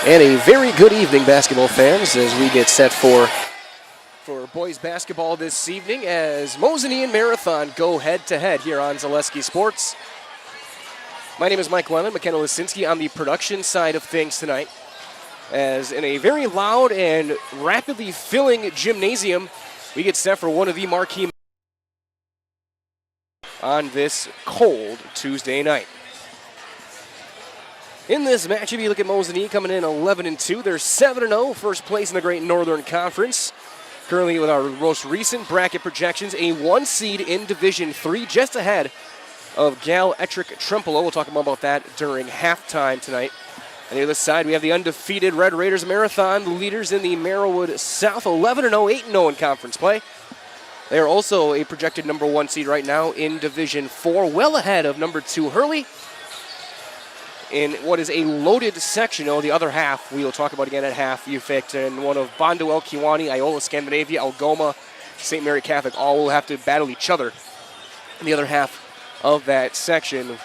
And a very good evening, basketball fans, as we get set for boys basketball this evening as Mosinee and Marathon go head-to-head here on Zaleski Sports. My name is Mike Wellen, McKenna Lisinski on the production side of things tonight, as in a very loud and rapidly filling gymnasium, we get set for one of the marquee on this cold Tuesday night. In this matchup, you look at Mosinee coming in 11-2. They're 7-0, first place in the Great Northern Conference. Currently, with our most recent bracket projections, a 1 seed in Division 3, just ahead of Gal Ettrick Trempealeau. We'll talk more about that during halftime tonight. On the other side, we have the undefeated Red Raiders Marathon, the leaders in the Merrillwood South, 11-0, 8-0 in conference play. They are also a projected number 1 seed right now in Division 4, well ahead of number 2 Hurley. In what is a loaded section, the other half, we will talk about again at half, UFIT, and one of Bondo, El Kiwani, Iola, Scandinavia, Algoma, St. Mary Catholic, all will have to battle each other in the other half of that section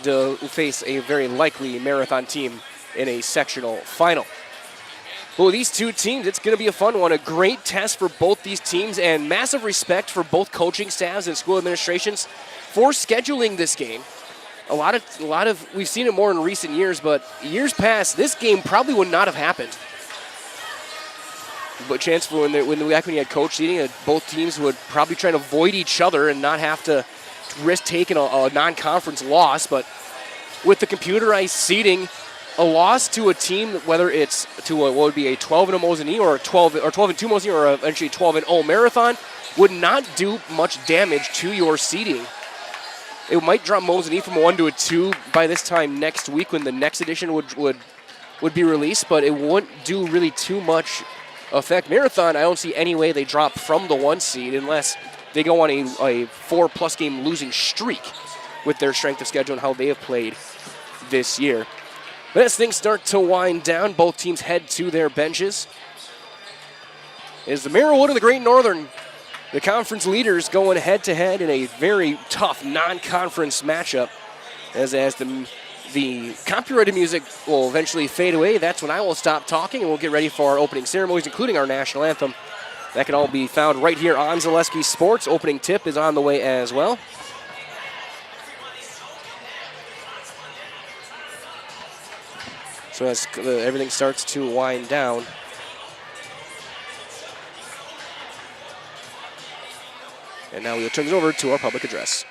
to face a very likely Marathon team in a sectional final. But with these two teams, it's going to be a fun one, a great test for both these teams, and massive respect for both coaching staffs and school administrations for scheduling this game. A lot of, we've seen it more in recent years, but years past, this game probably would not have happened. But chance for when you had coach seating, both teams would probably try to avoid each other and not have to risk taking a non-conference loss. But with the computerized seating, a loss to a team, whether it's to what would be a 12-0 Mosinee or a 12-2 Mosinee or eventually 12-0 Marathon, would not do much damage to your seating. It might drop Mosinee from a 1 to a 2 by this time next week when the next edition would be released, but it wouldn't do really too much effect. Marathon, I don't see any way they drop from the 1 seed unless they go on a 4+ game losing streak with their strength of schedule and how they have played this year. But as things start to wind down, both teams head to their benches. Is the Merrillwood and the Great Northern, the conference leaders, going head-to-head in a very tough non-conference matchup. As the copyrighted music will eventually fade away, that's when I will stop talking and we'll get ready for our opening ceremonies, including our national anthem. That can all be found right here on Zaleski Sports. Opening tip is on the way as well. So as everything starts to wind down, and now we'll turn it over to our public address.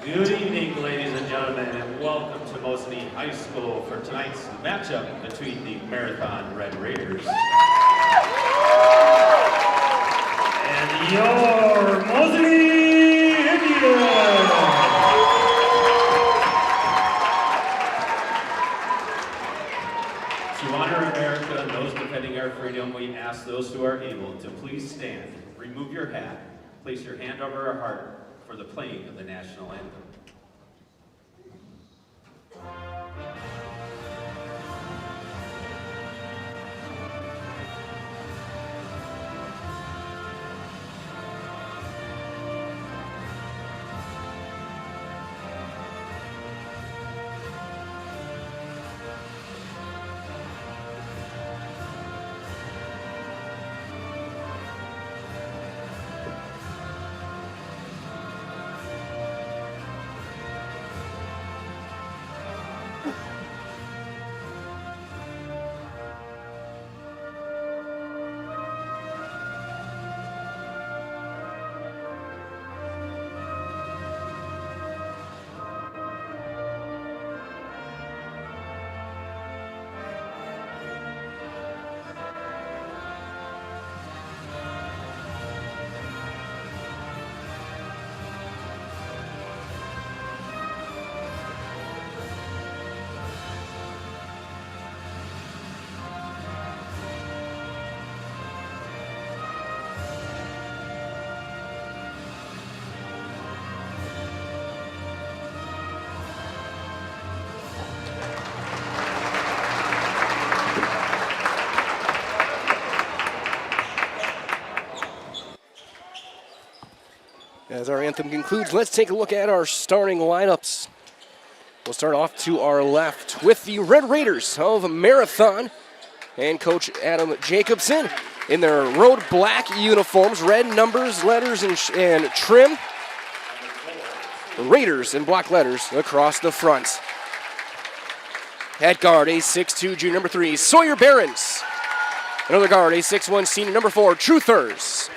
Good evening, ladies and gentlemen, and welcome to Mosinee High School for tonight's matchup between the Marathon Red Raiders and your Mosinee Indians. To honor America and those defending our freedom, we ask those who are able to please stand, remove your hat, place your hand over our heart for the playing of the national anthem. As our anthem concludes, let's take a look at our starting lineups. We'll start off to our left with the Red Raiders of Marathon and Coach Adam Jacobson in their road black uniforms, red numbers, letters, and trim. Raiders in black letters across the front. At guard, a 6'2", junior number 3, Sawyer Behrens. Another guard, a 6'1", senior number 4, True Thurs.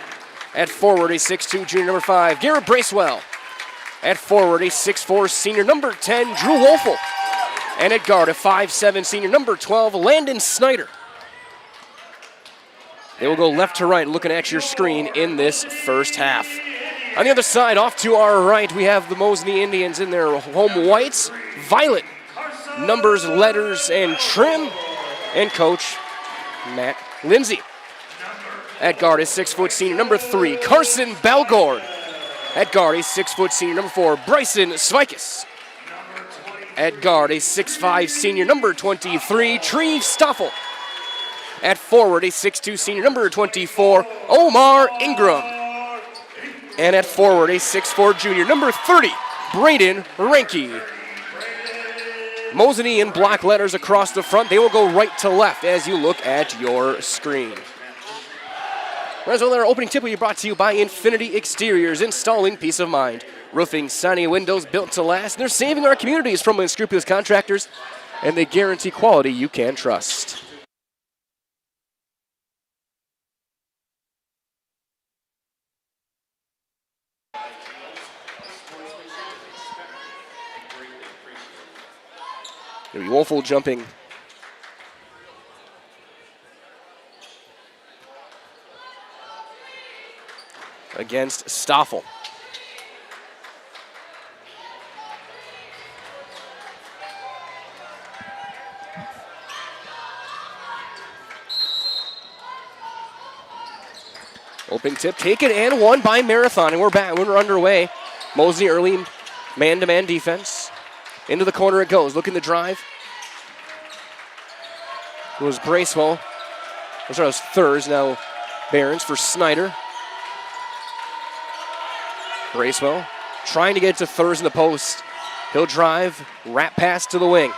At forward, a 6'2", junior number 5, Garrett Bracewell. At forward, a 6'4", senior number 10, Drew Wolfel. And at guard, a 5'7", senior number 12, Landon Snyder. They will go left to right looking at your screen in this first half. On the other side, off to our right, we have the Mosinee Indians in their home whites, violet, numbers, letters, and trim, and Coach Matt Lindsay. At guard, a 6' senior number 3, Carson Balgord. At guard, a 6' senior number 4, Bryson Svikas. At guard, a 6'5", senior number 23, Tree Stoffel. At forward, a 6'2", senior number 24, Omar Ingram. And at forward, a 6'4", junior number 30, Braden Ranke. Mosinee in black letters across the front. They will go right to left as you look at your screen. As well, our opening tip will be brought to you by Infinity Exteriors, installing peace of mind. Roofing, siding, and windows built to last. They're saving our communities from unscrupulous contractors, and they guarantee quality you can trust. Wolfel jumping against Stoffel. Opening tip taken and won by Marathon, and we're back. We're underway. Mosinee early man-to-man defense. Into the corner it goes, looking to drive. It was Bracewell. It was Thurs, now Behrens for Snyder. Bracewell trying to get to Thurs in the post. He'll drive, wrap pass to the wing.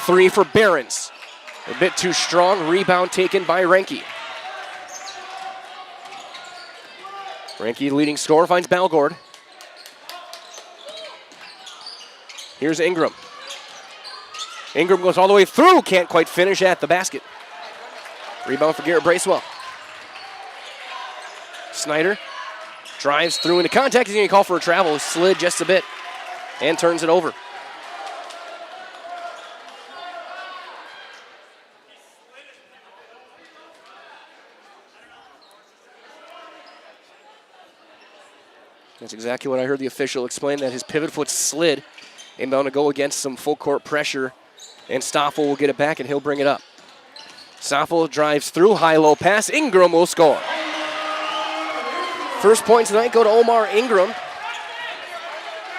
3 for Behrens. A bit too strong, rebound taken by Ranke. Ranke, leading scorer, finds Balgord. Here's Ingram. Ingram goes all the way through, can't quite finish at the basket. Rebound for Garrett Bracewell. Snyder drives through into contact. He's going to call for a travel. Slid just a bit and turns it over. That's exactly what I heard the official explain, that his pivot foot slid. Inbound to go against some full court pressure, and Stoffel will get it back and he'll bring it up. Stoffel drives through, high-low pass. Ingram will score. First point tonight go to Omar Ingram.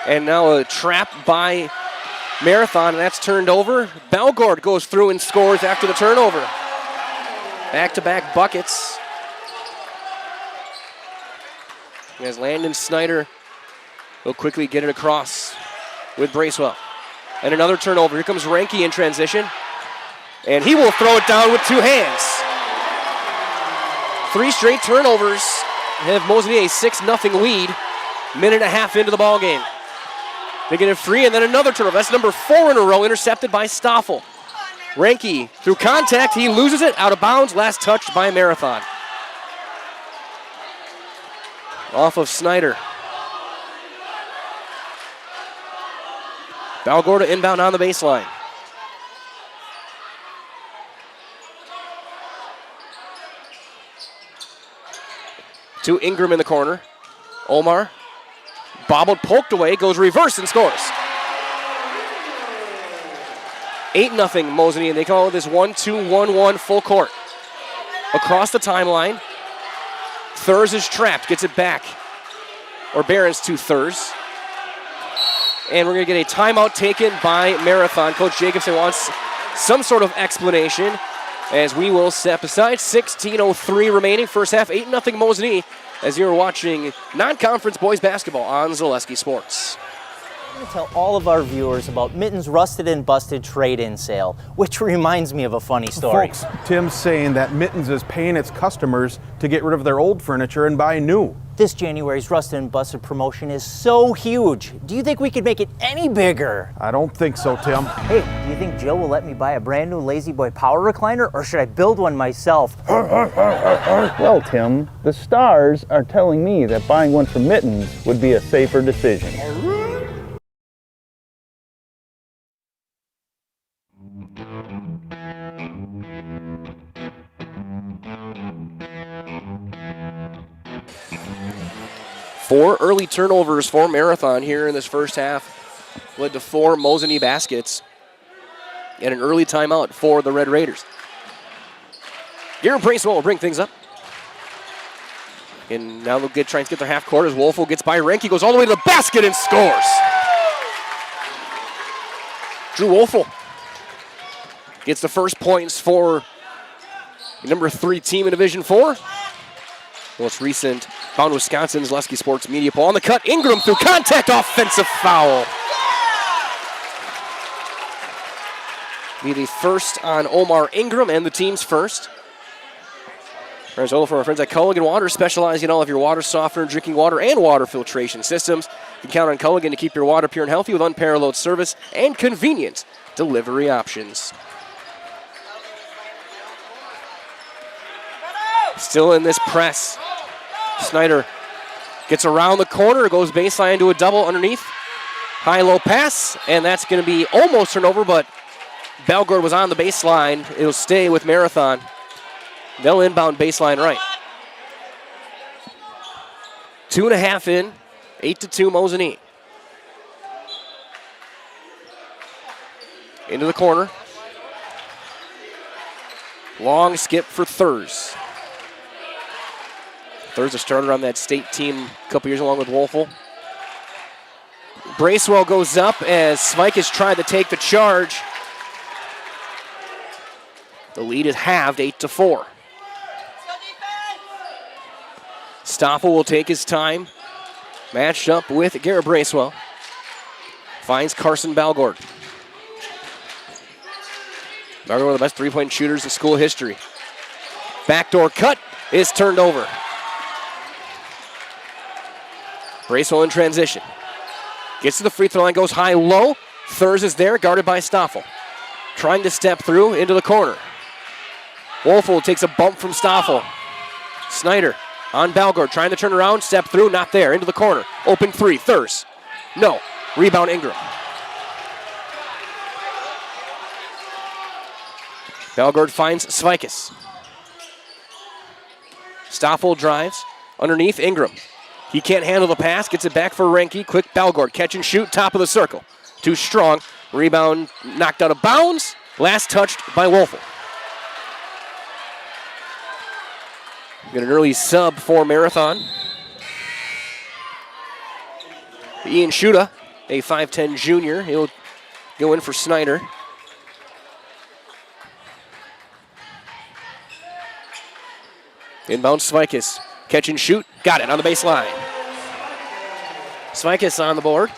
And now a trap by Marathon, and that's turned over. Balgord goes through and scores after the turnover. Back-to-back buckets. As Landon Snyder will quickly get it across with Bracewell. And another turnover. Here comes Ranke in transition. And he will throw it down with 2 hands. 3 straight turnovers have Mosinee a 6-0 lead. Minute and a half into the ball game. They get it free, and then another turnover. That's number 4 in a row, intercepted by Stoffel. Ranke, through contact, he loses it, out of bounds, last touched by Marathon. Off of Snyder. Balgord inbound on the baseline. To Ingram in the corner. Omar, bobbled, poked away, goes reverse and scores. 8-0 Mosinee, and they call this 1-2-1-1 full court. Across the timeline. Thurs is trapped, gets it back. Or Behrens to Thurs. And we're going to get a timeout taken by Marathon. Coach Jacobson wants some sort of explanation as we will step aside. 16:03 remaining, first half, 8-0 Mosinee, as you're watching non-conference boys basketball on Zaleski Sports. I'm going to tell all of our viewers about Mitten's Rusted and Busted trade-in sale, which reminds me of a funny story. Folks, Tim's saying that Mittens is paying its customers to get rid of their old furniture and buy new. This January's Rusted and Busted promotion is so huge. Do you think we could make it any bigger? I don't think so, Tim. Hey, do you think Jill will let me buy a brand new Lazy Boy power recliner, or should I build one myself? Well, Tim, the stars are telling me that buying one from Mittens would be a safer decision. Four early turnovers for Marathon here in this first half led to 4 Mosinee baskets and an early timeout for the Red Raiders. Garrett Bracewell will bring things up. And now they'll try and get their half court as Wolfel gets by Renke, goes all the way to the basket and scores. Drew Wolfel gets the first points for the number 3 team in Division 4. Most recent Bound Wisconsin's Lesky Sports Media Poll. On the cut, Ingram through contact, offensive foul. Be the first on Omar Ingram and the team's first. As well, from our friends at Culligan Water, specializing in all of your water softener, drinking water, and water filtration systems. You can count on Culligan to keep your water pure and healthy with unparalleled service and convenient delivery options. Still in this press. Snyder gets around the corner, goes baseline to a double underneath. High-low pass, and that's going to be almost turnover, but Belgord was on the baseline. It'll stay with Marathon. They'll inbound baseline right. 2.5 in, 8-2 Mosinee. Into the corner. Long skip for Thurs. Thurs a starter on that state team a couple years along with Wolfel. Bracewell goes up as Svike tried to take the charge. The lead is halved, 8-4. Stoffel will take his time. Matched up with Garrett Bracewell. Finds Carson Balgord. Balgord, one of the best three-point shooters in school history. Backdoor cut is turned over. Bracewell in transition. Gets to the free throw line, goes high-low. Thurs is there, guarded by Stoffel. Trying to step through into the corner. Wolfel takes a bump from Stoffel. Snyder on Balgord, trying to turn around, step through, not there, into the corner. Open three, Thurs. No. Rebound Ingram. Balgord finds Svikis. Stoffel drives. Underneath, Ingram. He can't handle the pass, gets it back for Renke. Quick Balgord, catch and shoot, top of the circle. Too strong. Rebound knocked out of bounds. Last touched by Wolfel. Got an early sub for Marathon. Ian Shuda, a 5'10 junior. He'll go in for Snyder. Inbound Svikis. Catch and shoot. Got it on the baseline. Svikis on the board.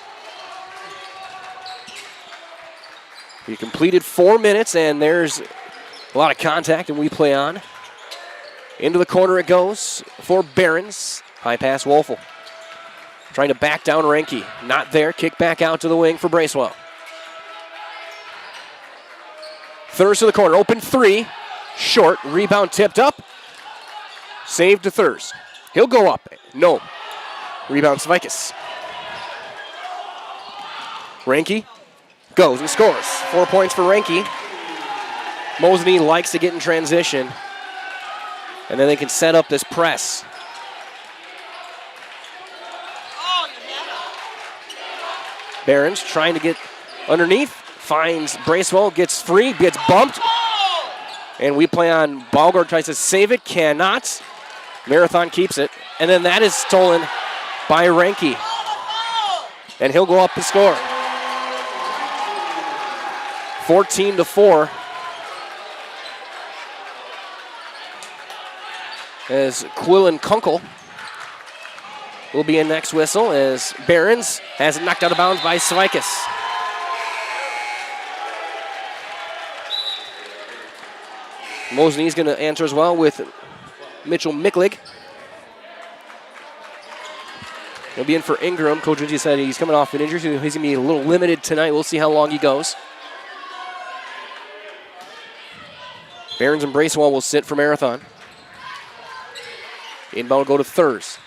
He completed 4 minutes, and there's a lot of contact, and we play on. Into the corner it goes for Behrens. High pass, Wolfel. Trying to back down Renke. Not there. Kick back out to the wing for Bracewell. Thurs to the corner. Open three. Short. Rebound tipped up. Saved to Thurs. He'll go up. No. Rebound Svikis. Renke goes and scores. 4 points for Renke. Mosinee likes to get in transition. And then they can set up this press. Behrens trying to get underneath. Finds Bracewell. Gets free. Gets bumped. And we play on. Balgord tries to save it. Cannot. Marathon keeps it. And then that is stolen by Renke. And he'll go up and score. 14-4. As Quillen Kunkel will be in next whistle as Behrens has it knocked out of bounds by Svikas. Mosinee's going to answer as well with Mitchell Micklig. He'll be in for Ingram. Coach Ritchie said he's coming off an injury, so he's going to be a little limited tonight. We'll see how long he goes. Behrens and Bracewell will sit for Marathon. Inbound will go to Thurs.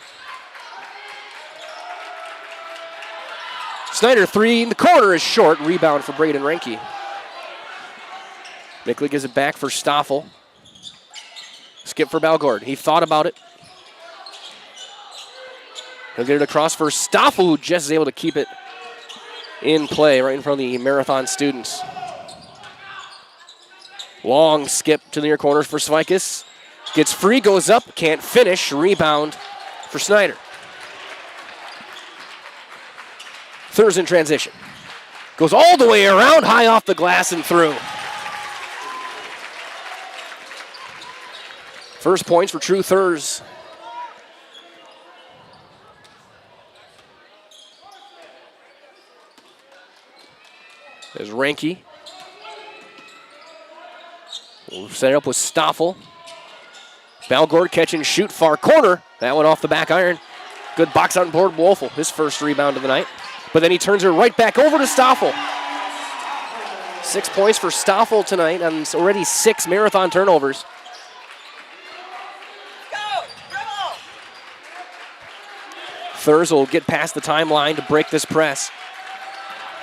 Snyder, three in the corner is short. Rebound for Braden Renke. Micklig gives it back for Stoffel. Skip for Balgord. He thought about it. He'll get it across for Stoffel, who just is able to keep it in play right in front of the Marathon students. Long skip to the near corner for Svikas. Gets free, goes up, can't finish. Rebound for Snyder. Thurs in transition. Goes all the way around, high off the glass and through. First points for True Thurs. There's Renke. We'll set it up with Stoffel. Balgord catch and shoot far corner. That one off the back iron. Good box out and board Wolfel, his first rebound of the night. But then he turns her right back over to Stoffel. 6 points for Stoffel tonight on already 6 Marathon turnovers. Thurs will get past the timeline to break this press.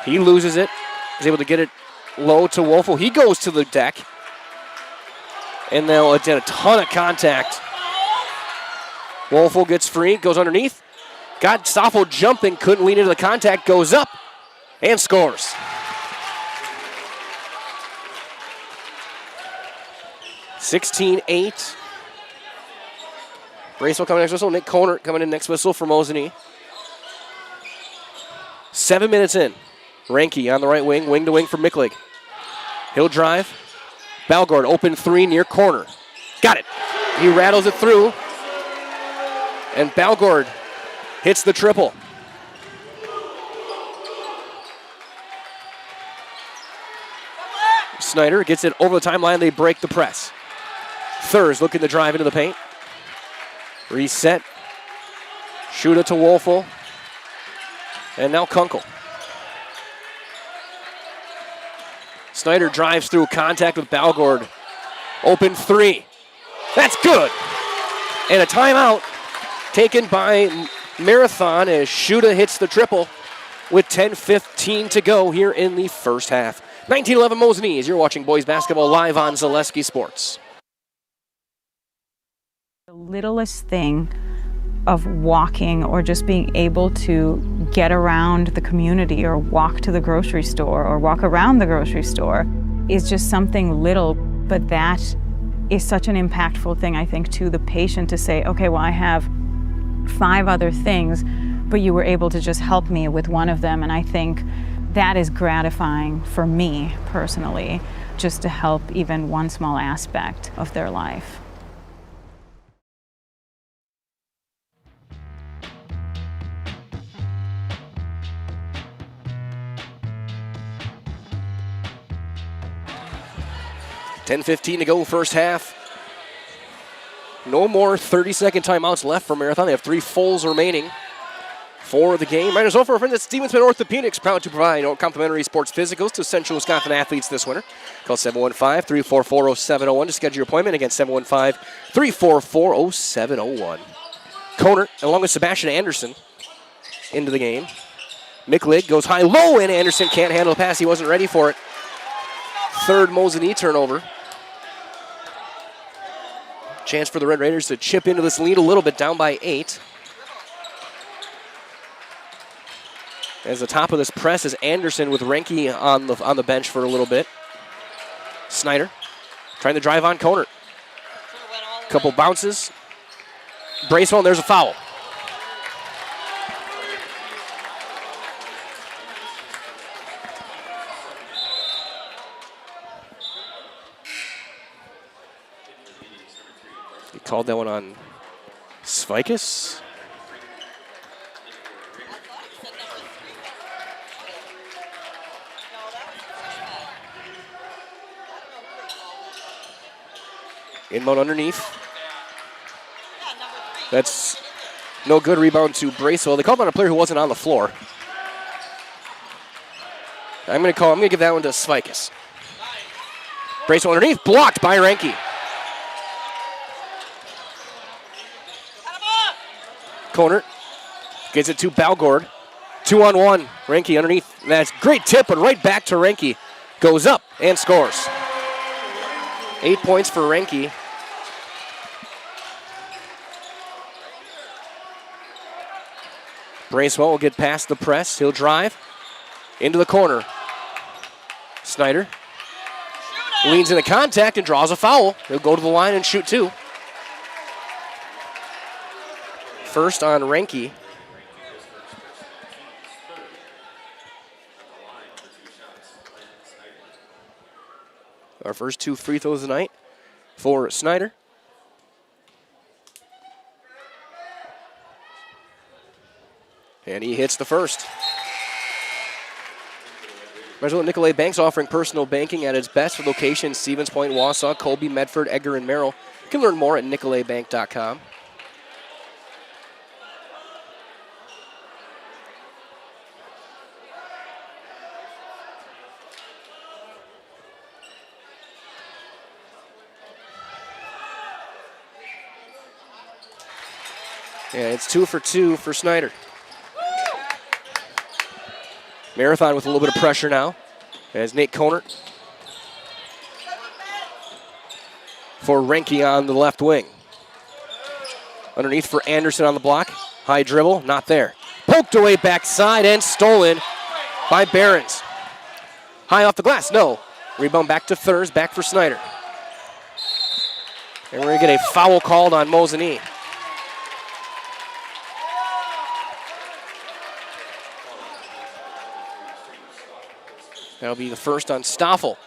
He loses it. He's able to get it low to Wolfel. He goes to the deck. And they'll get a ton of contact. Wolfel gets free, goes underneath. Got Stoffel jumping, couldn't lean into the contact, goes up and scores. (16-8). Bracewell coming next whistle. Nick Conert coming in next whistle for Mosinee. 7 minutes in. Renke on the right wing to wing for Micklig. He'll drive. Balgord open three near corner. Got it. He rattles it through. And Balgord hits the triple. Snyder gets it over the timeline. They break the press. Thurs looking to drive into the paint. Reset. Shoot it to Wolfel. And now Kunkel. Snyder drives through contact with Balgord. Open three. That's good. And a timeout taken by Marathon as Shuda hits the triple with 10:15 to go here in the first half. 19-11 Mosinee as you're watching boys basketball live on Zaleski Sports. The littlest thing of walking or just being able to get around the community or walk to the grocery store or walk around the grocery store is just something little, but that is such an impactful thing, I think, to the patient to say, okay, well, I have 5 other things, but you were able to just help me with one of them. And I think that is gratifying for me personally, just to help even one small aspect of their life. $10:15 to go first half. No more 30-second timeouts left for Marathon. They have 3 fulls remaining for the game. Right, as well for our friends at Stevensman Orthopedics, proud to provide complimentary sports physicals to Central Wisconsin athletes this winter. Call 715-344-0701 to schedule your appointment. Again, 715-344-0701. Conert, along with Sebastian Anderson, into the game. Micklig goes high-low, and Anderson can't handle the pass. He wasn't ready for it. Third Mosinee turnover. Chance for the Red Raiders to chip into this lead a little bit, down by 8. As the top of this press is Anderson with Renke on the bench for a little bit. Snyder trying to drive on Conert. Couple bounces. Bracewell, and there's a foul. He called that one on Svikas. Inbound underneath. That's no good. Rebound to Bracewell. They called on a player who wasn't on the floor. I'm going to give that one to Svikas. Bracewell underneath, blocked by Renke. Corner gets it to Balgord. 2-on-1. Renke underneath. That's great tip, but right back to Renke. Goes up and scores. 8 points for Renke. Bracewell will get past the press. He'll drive into the corner. Snyder leans into contact and draws a foul. He'll go to the line and shoot 2. First on Renke. Our first 2 free throws tonight for Snyder. And he hits the first. Measure Nicolay Bank's offering personal banking at its best for locations Stevens Point, Wausau, Colby, Medford, Edgar, and Merrill. You can learn more at nicolaybank.com. And it's 2 for 2 for Snyder. Marathon with a little bit of pressure now as Nate Conert for Renke on the left wing. Underneath for Anderson on the block. High dribble, not there. Poked away backside and stolen by Behrens. High off the glass, no. Rebound back to Thurs, back for Snyder. And we're going to get a foul called on Mosinee. That'll be the first on Stoffel.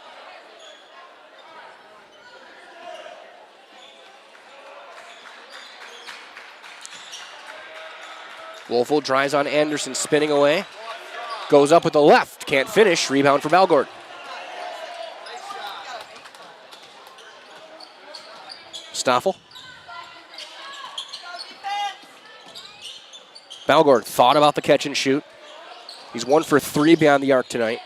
Wolfel drives on Anderson, spinning away. Goes up with the left, can't finish. Rebound for Balgord. Stoffel. Balgord thought about the catch and shoot. He's 1 for 3 beyond the arc tonight.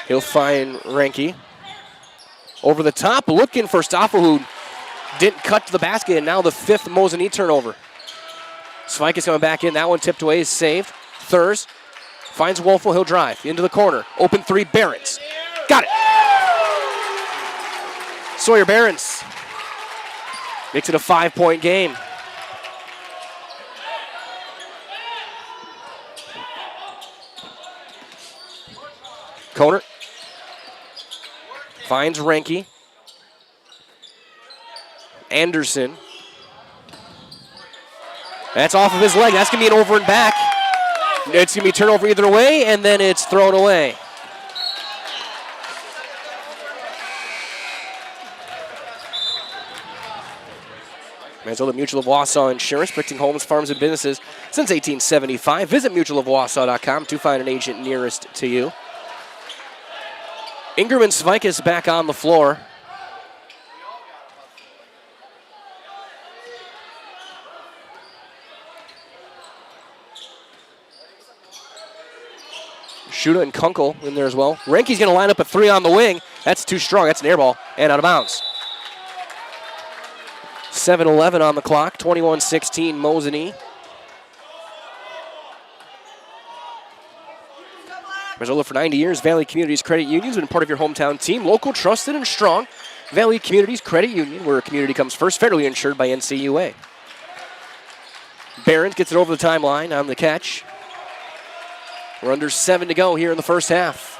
He'll find Renke. Over the top, looking for Stoffel, who didn't cut to the basket, and now the 5th Mosinee turnover. Svikas coming back in. That one tipped away is saved. Thurs finds Wolfel. He'll drive into the corner. Open 3, Behrens. Got it. Sawyer Behrens makes it a 5-point game. Conert finds Renke. Anderson. That's off of his leg. That's going to be an over and back. It's going to be turnover either way, and then it's thrown away. Minnesota Mutual of Wausau Insurance, protecting homes, farms, and businesses since 1875. Visit mutualofwausau.com to find an agent nearest to you. Ingram and Svikas back on the floor. Shuda and Kunkel in there as well. Renke's going to line up a 3 on the wing. That's too strong. That's an air ball and out of bounds. 7:11 on the clock. 21-16 Mosinee. Missoula for 90 years. Valley Communities Credit Union's been part of your hometown team. Local, trusted, and strong. Valley Communities Credit Union, where community comes first. Federally insured by NCUA. Behrens gets it over the timeline on the catch. We're under 7 to go here in the first half.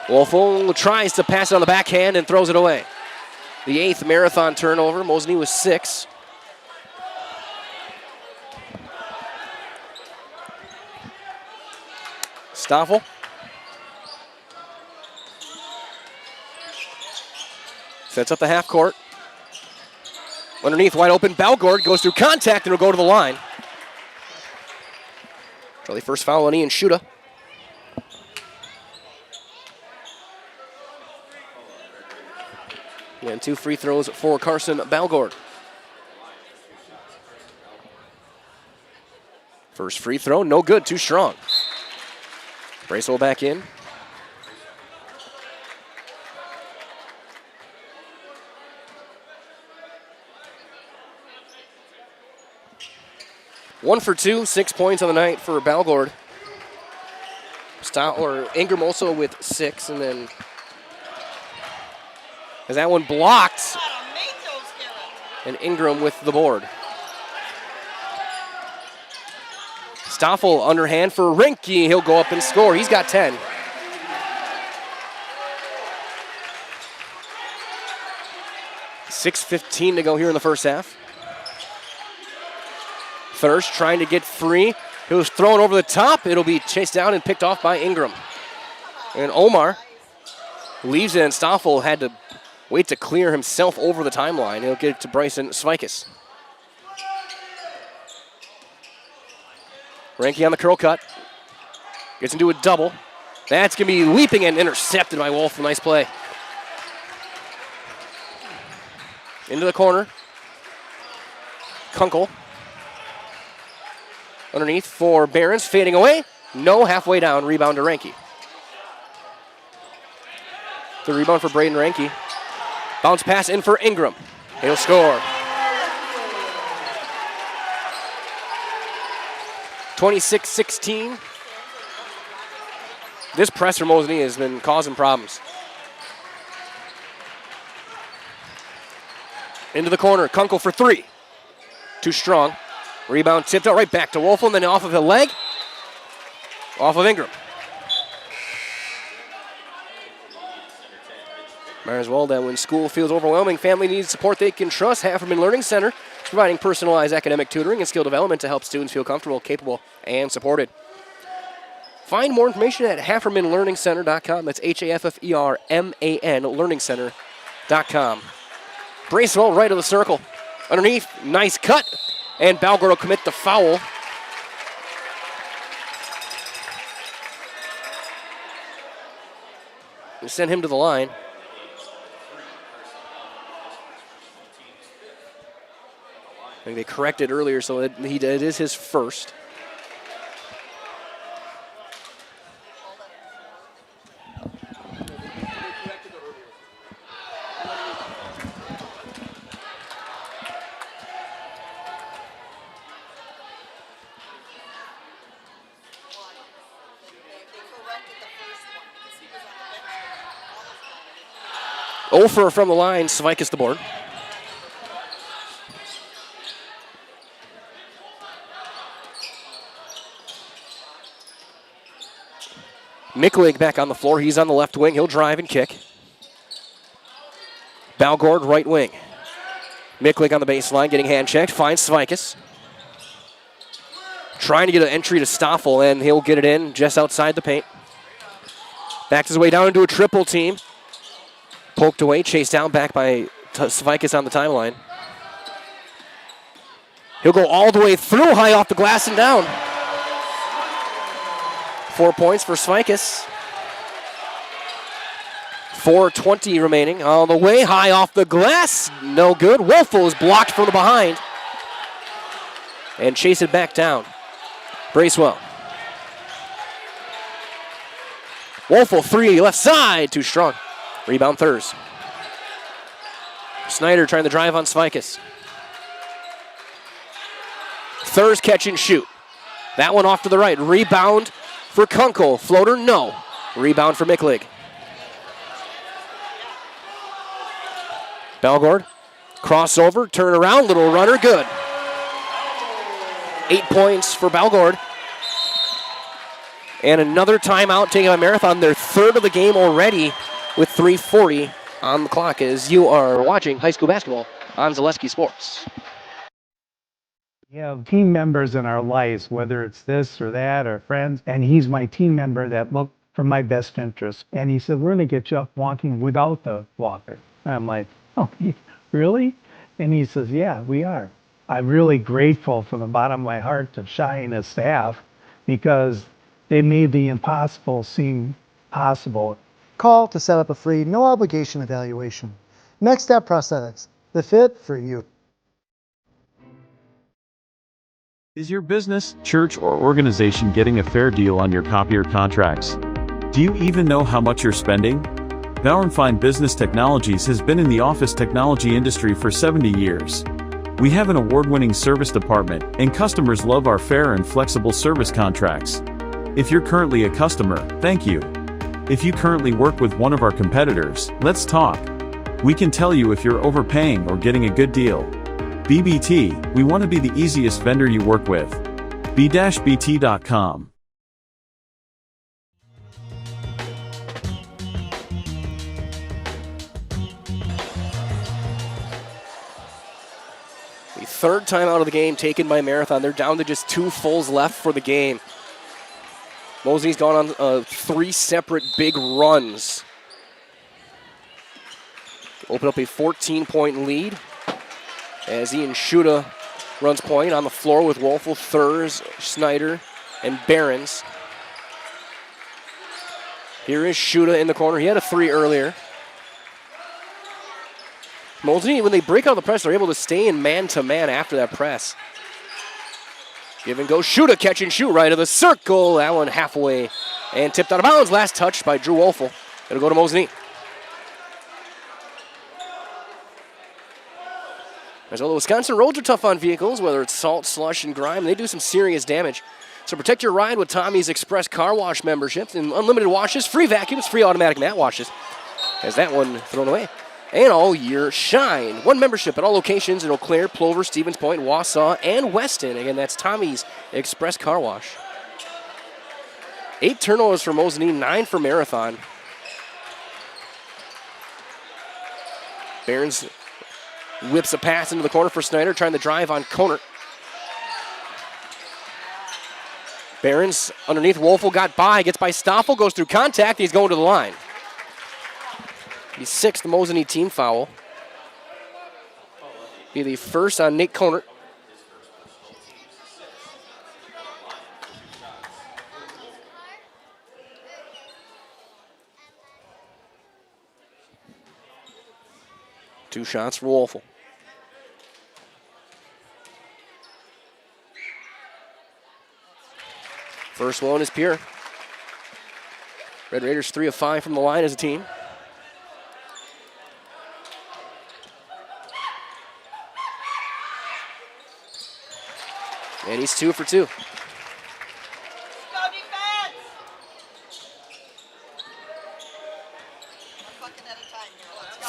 Wolfel tries to pass it on the backhand and throws it away. The 8th Marathon turnover. Mosinee was 6. Stoffel. Sets up the half court. Underneath, wide open. Balgord goes through contact and will go to the line. Charlie first foul on Ian Shuda. And 2 free throws for Carson Balgord. First free throw, no good, too strong. Bracewell back in. One for 2, 6 points on the night for Balgord. Ingram also with 6, and then as that one blocked, and Ingram with the board. Stoffel underhand for Rinke. He'll go up and score. He's got 10. $6:15 to go here in the first half. Thirst trying to get free. He was thrown over the top. It'll be chased down and picked off by Ingram. And Omar leaves it, and Stoffel had to wait to clear himself over the timeline. He'll get it to Bryson Svikis. Ranke on the curl cut. Gets into a double. That's going to be leaping and intercepted by Wolf. Nice play. Into the corner. Kunkel. Underneath for Behrens. Fading away. No, halfway down. Rebound to Ranke. The rebound for Braden Ranke. Bounce pass in for Ingram. He'll score. 26-16. This press from Mosinee has been causing problems. Into the corner. Kunkel for 3. Too strong. Rebound tipped out right back to Wolfel, and then off of a leg. Off of Ingram. Might as well that when school feels overwhelming, family needs support they can trust. Hafferman Learning Center is providing personalized academic tutoring and skill development to help students feel comfortable, capable, and supported. Find more information at HaffermanLearningCenter.com. That's HAFFERMAN LearningCenter.com. Bracewell right of the circle. Underneath, nice cut. And Balgord will commit the foul. And send him to the line. I think they corrected earlier, so it is his first. Ofer from the line, Svikis the board. Miklig back on the floor. He's on the left wing. He'll drive and kick. Balgord, right wing. Miklig on the baseline, getting hand checked. Finds Svikis. Trying to get an entry to Stoffel, and he'll get it in just outside the paint. Backs his way down into a triple team. Poked away, chased down, back by Svikis on the timeline. He'll go all the way through, high off the glass and down. 4 points for Svikis. 4:20 remaining. All the way, high off the glass. No good. Wolfel is blocked from the behind. And chase it back down. Bracewell. Wolfel, 3, left side. Too strong. Rebound Thurs. Snyder trying to drive on Svikis. Thurs catch and shoot. That one off to the right. Rebound for Kunkel. Floater, no. Rebound for Miklig. Balgord. Crossover, turn around, little runner, good. 8 points for Balgord. And another timeout taken by Marathon, their third of the game already, with 3:40 on the clock as you are watching high school basketball on Zaleski Sports. We have team members in our lives, whether it's this or that or friends, and he's my team member that looked for my best interest. And he said, we're going to get you up walking without the walker. And I'm like, oh, really? And he says, yeah, we are. I'm really grateful from the bottom of my heart to Shai and his staff because they made the impossible seem possible. Call to set up a free, no obligation evaluation. Next step process, the fit for you. Is your business, church, or organization getting a fair deal on your copier contracts? Do you even know how much you're spending? Fine Business Technologies has been in the office technology industry for 70 years. We have an award-winning service department, and customers love our fair and flexible service contracts. If you're currently a customer, thank you. If you currently work with one of our competitors, let's talk. We can tell you if you're overpaying or getting a good deal. BBT, we want to be the easiest vendor you work with. b-bt.com. The third time out of the game taken by Marathon. They're down to just 2 fulls left for the game. Mosinee's gone on 3 separate big runs. Open up a 14-point lead as Ian Schuda runs point on the floor with Wolfel, Thurs, Snyder, and Behrens. Here is Schuda in the corner. He had a 3 earlier. Mosinee, when they break out the press, they're able to stay in man-to-man after that press. Give and go, Schuda, catch and shoot right of the circle. That one halfway and tipped out of bounds. Last touch by Drew Wolfel. It'll go to Mosinee. As well, the Wisconsin roads are tough on vehicles, whether it's salt, slush, and grime. They do some serious damage. So protect your ride with Tommy's Express Car Wash memberships and unlimited washes, free vacuums, free automatic mat washes. As that one thrown away. And all year shine. 1 membership at all locations in Eau Claire, Plover, Stevens Point, Wausau, and Weston. Again, that's Tommy's Express Car Wash. 8 turnovers for Mosinee, 9 for Marathon. Behrens whips a pass into the corner for Snyder, trying to drive on Conert. Behrens underneath, Wolfel got by, gets by Stoffel, goes through contact, he's going to the line. He's 6th Mosinee team foul. Be the first on Nate Conert. Two shots for Wolfel. First one is Pierre. Red Raiders 3 of 5 from the line as a team. And he's 2 for 2.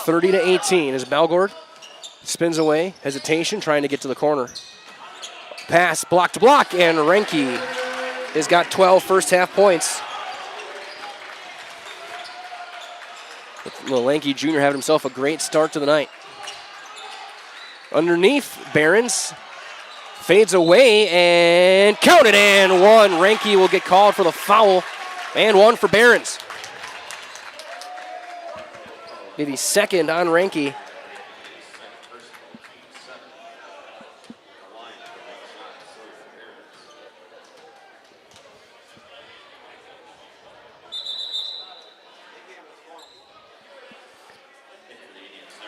30-18 as Balgord spins away. Hesitation, trying to get to the corner. Pass, block to block, and Renke has got 12 first half points. Little Lanky Jr. having himself a great start to the night. Underneath, Behrens fades away and counted, and 1. Renke will get called for the foul, and 1 for Behrens. Be the second on Renke.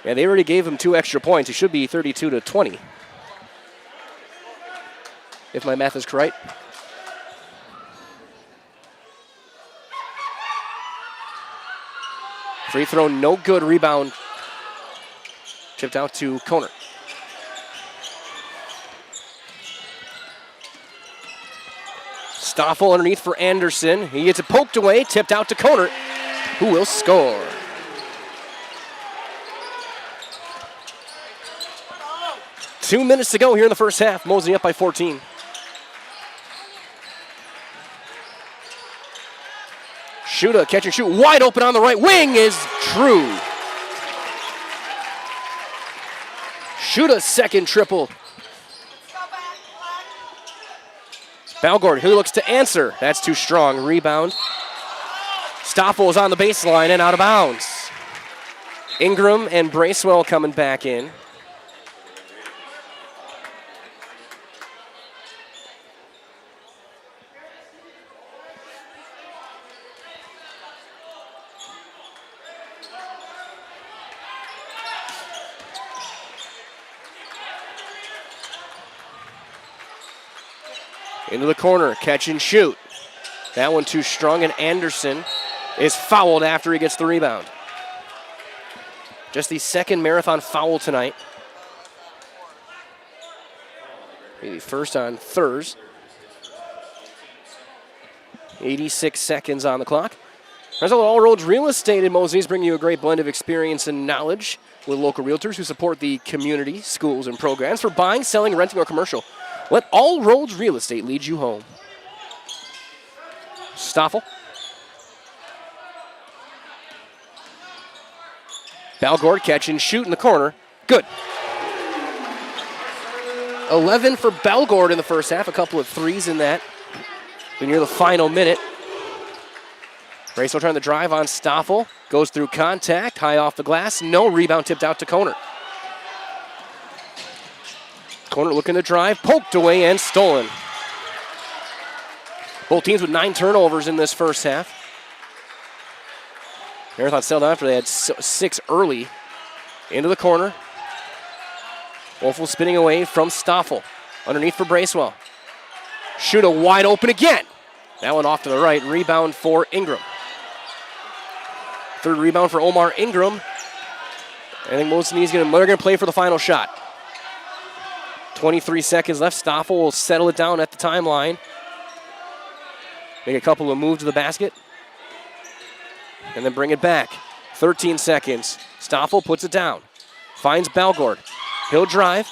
Yeah, they already gave him 2 extra points. He should be 32-20. If my math is correct. Free throw, no good. Rebound. Chipped out to Conert. Stoffel underneath for Anderson. He gets it poked away, tipped out to Conert, who will score. Two minutes to go here in the first half. Mosinee up by 14. Schuda, catch and shoot, wide open on the right wing is true. Schuda's second triple. Balgord, who looks to answer. That's too strong. Rebound. Stoffel is on the baseline and out of bounds. Ingram and Bracewell coming back in. Into the corner, catch and shoot. That one too strong, and Anderson is fouled after he gets the rebound. Just the second Marathon foul tonight. Maybe first on Thurs. 86 seconds on the clock. There's All Roads Real Estate in Mosinee, bringing you a great blend of experience and knowledge with local realtors who support the community, schools, and programs for buying, selling, renting, or commercial. Let All Roads Real Estate lead you home. Stoffel. Balgord catch and shoot in the corner. Good. 11 for Balgord in the first half. A couple of threes in that. We're near the final minute. Bracewell trying to drive on Stoffel. Goes through contact. High off the glass. No. Rebound tipped out to Koner. Koner looking to drive. Poked away and stolen. Both teams with 9 turnovers in this first half. Marathon sailed after they had 6 early. Into the corner. Wolfel spinning away from Stoffel. Underneath for Bracewell. Shoot a wide open again. That one off to the right. Rebound for Ingram. Third rebound for Omar Ingram. I think Mosinee's they're going to play for the final shot. 23 seconds left. Stoffel will settle it down at the timeline. Make a couple of moves to the basket. And then bring it back. 13 seconds. Stoffel puts it down. Finds Balgord. He'll drive.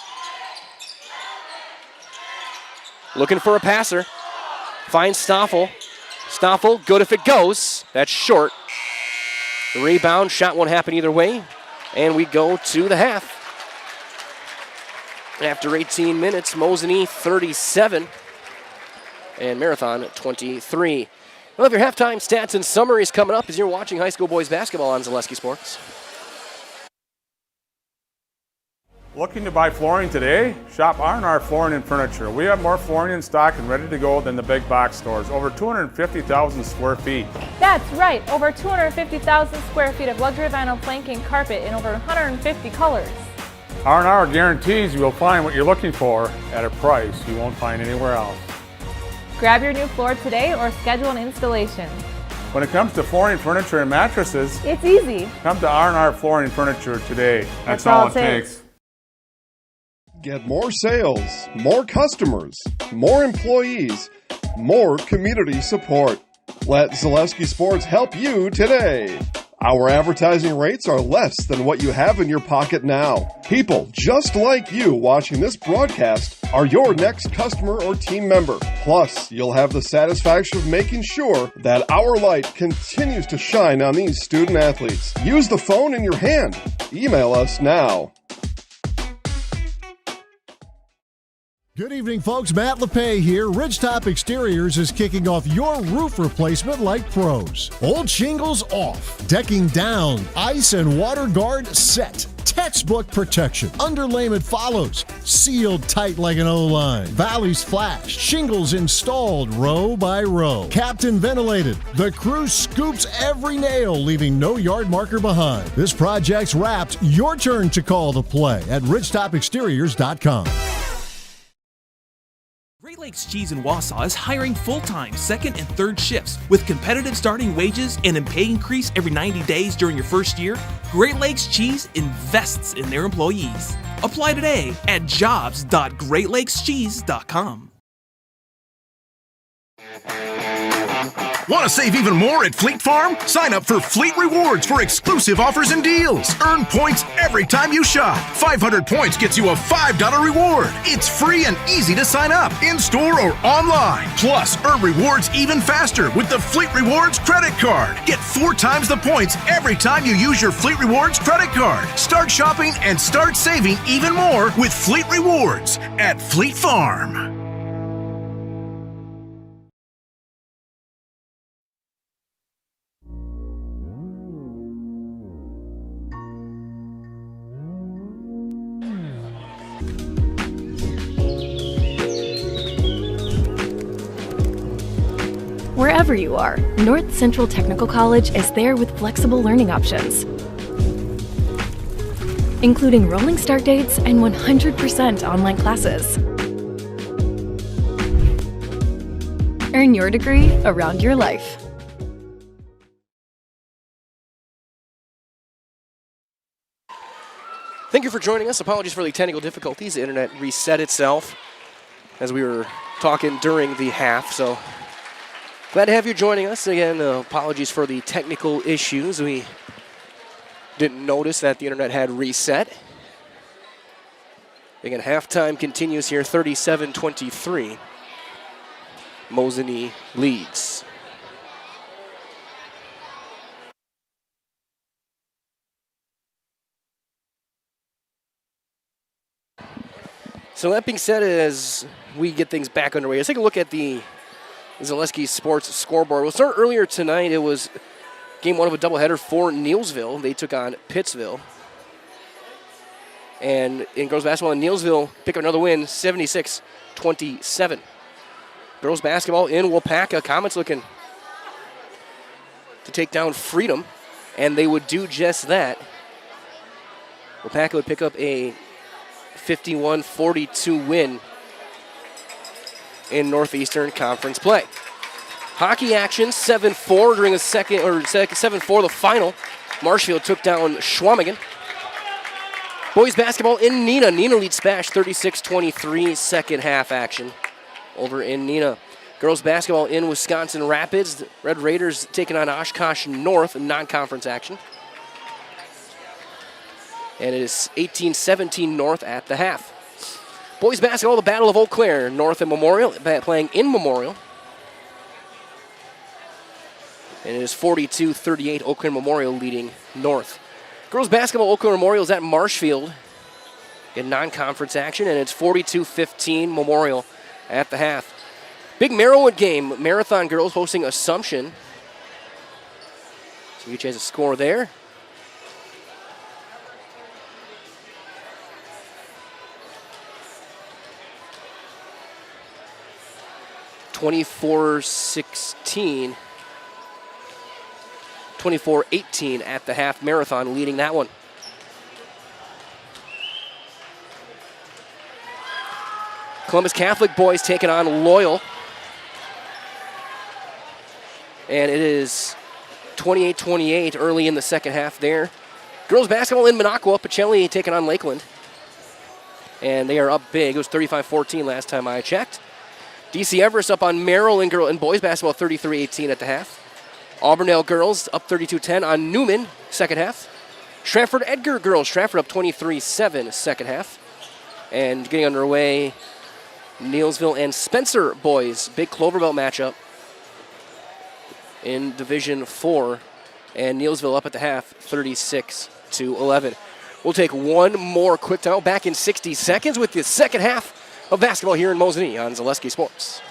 Looking for a passer. Finds Stoffel. Stoffel, good if it goes. That's short. The rebound, shot won't happen either way. And we go to the half. After 18 minutes, Mosinee 37 and Marathon 23. Well, if your halftime stats and summaries coming up as you're watching high school boys basketball on Zaleski Sports. Looking to buy flooring today? Shop R&R Flooring and Furniture. We have more flooring in stock and ready to go than the big box stores. Over 250,000 square feet. That's right, over 250,000 square feet of luxury vinyl planking carpet in over 150 colors. R&R guarantees you will find what you're looking for at a price you won't find anywhere else. Grab your new floor today or schedule an installation. When it comes to flooring, furniture, and mattresses, it's easy. Come to R&R Flooring and Furniture today. That's all it takes. Get more sales, more customers, more employees, more community support. Let Zaleski Sports help you today. Our advertising rates are less than what you have in your pocket now. People just like you watching this broadcast are your next customer or team member. Plus, you'll have the satisfaction of making sure that our light continues to shine on these student athletes. Use the phone in your hand. Email us now. Good evening, folks. Matt LePay here. Ridgetop Exteriors is kicking off your roof replacement like pros. Old shingles off, decking down, ice and water guard set. Textbook protection. Underlayment follows. Sealed tight like an O-line. Valleys flashed. Shingles installed row by row. Captain ventilated. The crew scoops every nail, leaving no yard marker behind. This project's wrapped. Your turn to call the play at ridgetopexteriors.com. Great Lakes Cheese in Wausau is hiring full-time second and third shifts with competitive starting wages and a pay increase every 90 days during your first year. Great Lakes Cheese invests in their employees. Apply today at jobs.greatlakescheese.com. Want to save even more at Fleet Farm? Sign up for Fleet Rewards for exclusive offers and deals. Earn points every time you shop. 500 points gets you a $5 reward. It's free and easy to sign up, in-store or online. Plus, earn rewards even faster with the Fleet Rewards credit card. Get 4 times the points every time you use your Fleet Rewards credit card. Start shopping and start saving even more with Fleet Rewards at Fleet Farm. Wherever you are, North Central Technical College is there with flexible learning options, including rolling start dates and 100% online classes. Earn your degree around your life. Thank you for joining us. Apologies for the technical difficulties. The internet reset itself as we were talking during the half. So glad to have you joining us. Again, apologies for the technical issues. We didn't notice that the internet had reset. Again, halftime continues here, 37-23. Mosinee leads. So that being said, as we get things back underway, let's take a look at the Zaleski Sports scoreboard. We'll start earlier tonight. It was game one of a doubleheader for Neillsville. They took on Pittsville. And in girls basketball, Neillsville pick up another win, 76-27. Girls basketball in Wapaka, Comets looking to take down Freedom, and they would do just that. Wapaka would pick up a 51-42 win in Northeastern Conference play. Hockey action, 7-4 during the 7-4 the final. Marshfield took down Schwamigan. Boys basketball in Neenah. Neenah leads Spash 36-23, second half action over in Neenah. Girls basketball in Wisconsin Rapids. Red Raiders taking on Oshkosh North in non-conference action. And it is 18-17 North at the half. Boys basketball, the Battle of Eau Claire. North and Memorial playing in Memorial. And it is 42-38, Eau Claire Memorial leading North. Girls basketball, Eau Claire Memorial is at Marshfield in non-conference action, and it's 42-15 Memorial at the half. Big Merrillwood game. Marathon girls hosting Assumption. So each has a score there. (24-16). 24-18 at the half. Marathon leading that one. Columbus Catholic boys taking on Loyal. And it is 28-28 early in the second half there. Girls basketball in Minocqua. Pacelli taking on Lakeland. And they are up big. It was 35-14 last time I checked. DC Everest up on Merrill and boys basketball 33-18 at the half. Auburndale girls up 32-10 on Newman, second half. Stratford Edgar girls, Stratford up 23-7 second half. And getting underway, Neillsville and Spencer boys, big Cloverbelt matchup in Division 4. And Neillsville up at the half, 36-11. We'll take one more quick time, back in 60 seconds with the second half of basketball here in Mosinee on Zaleski Sports.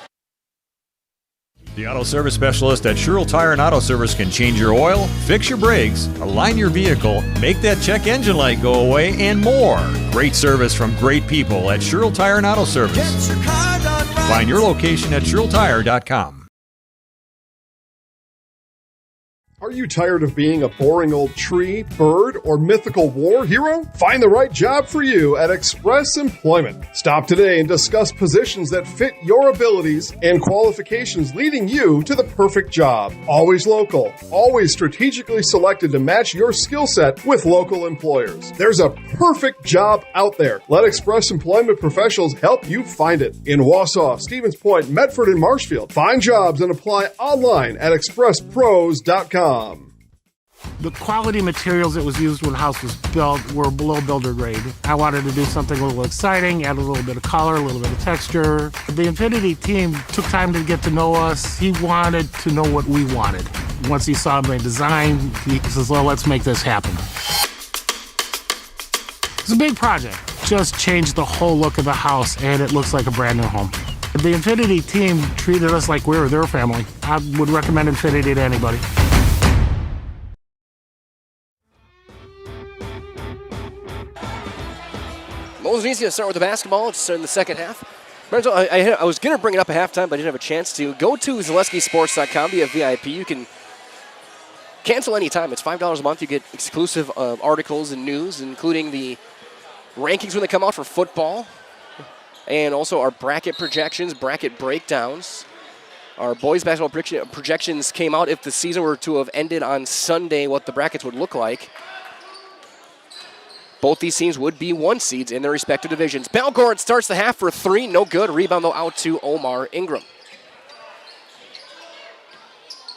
The auto service specialist at Sherrill Tire and Auto Service can change your oil, fix your brakes, align your vehicle, make that check engine light go away, and more. Great service from great people at Sherrill Tire and Auto Service. Find your location at SherrillTire.com. Are you tired of being a boring old tree, bird, or mythical war hero? Find the right job for you at Express Employment. Stop today and discuss positions that fit your abilities and qualifications, leading you to the perfect job. Always local, always strategically selected to match your skill set with local employers. There's a perfect job out there. Let Express Employment professionals help you find it. In Wausau, Stevens Point, Medford, and Marshfield. Find jobs and apply online at expresspros.com. The quality materials that was used when the house was built were below builder grade. I wanted to do something a little exciting, add a little bit of color, a little bit of texture. The Infinity team took time to get to know us. He wanted to know what we wanted. Once he saw my design, he says, well, let's make this happen. It's a big project. Just changed the whole look of the house, and it looks like a brand new home. The Infinity team treated us like we were their family. I would recommend Infinity to anybody. Mosinee's going to start with the basketball. It's in the second half. I was going to bring it up at halftime, but I didn't have a chance to. Go to ZaleskiSports.com via VIP. You can cancel anytime. It's $5 a month. You get exclusive articles and news, including the rankings when they come out for football, and also our bracket projections, bracket breakdowns. Our boys basketball projections came out. If the season were to have ended on Sunday, what the brackets would look like. Both these teams would be 1 seeds in their respective divisions. Belgorod starts the half for 3, no good. Rebound, though, out to Omar Ingram.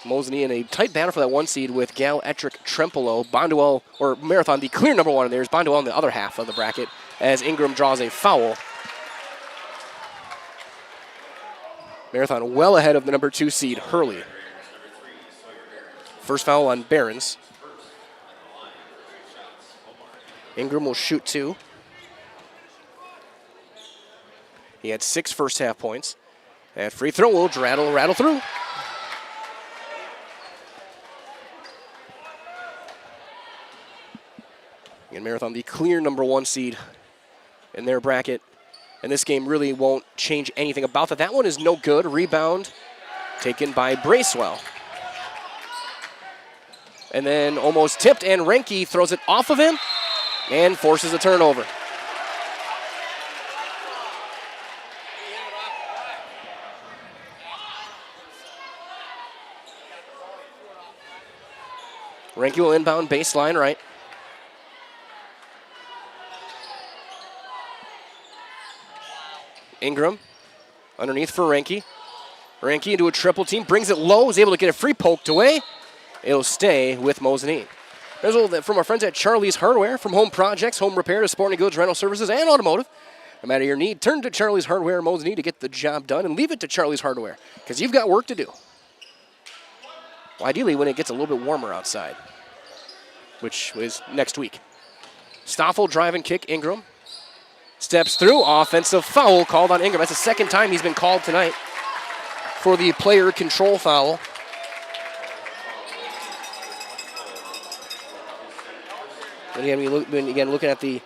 Mosinee in a tight battle for that 1 seed with Gal, Ettrick, Trempolo. Bonduel, or Marathon, the clear number 1 in there is Bonduel in the other half of the bracket as Ingram draws a foul. Marathon well ahead of the number 2 seed, Hurley. First foul on Barons. Ingram will shoot 2. He had 6 first half points. And free throw will rattle through. And Marathon, the clear number 1 seed in their bracket. And this game really won't change anything about that. That one is no good. Rebound taken by Bracewell. And then almost tipped, and Renke throws it off of him and forces a turnover. Renke will inbound baseline right. Ingram underneath for Renke. Renke into a triple team, brings it low, is able to get a free poked away. It'll stay with Mosinee. There's a little from our friends at Charlie's Hardware. From home projects, home repair to sporting goods, rental services, and automotive. No matter your need, turn to Charlie's Hardware Mosinee to get the job done, and leave it to Charlie's Hardware because you've got work to do. Well, ideally when it gets a little bit warmer outside, which is next week. Stoffel drive and kick, Ingram. Steps through, offensive foul called on Ingram. That's the second time he's been called tonight for the player control foul. And again, looking at the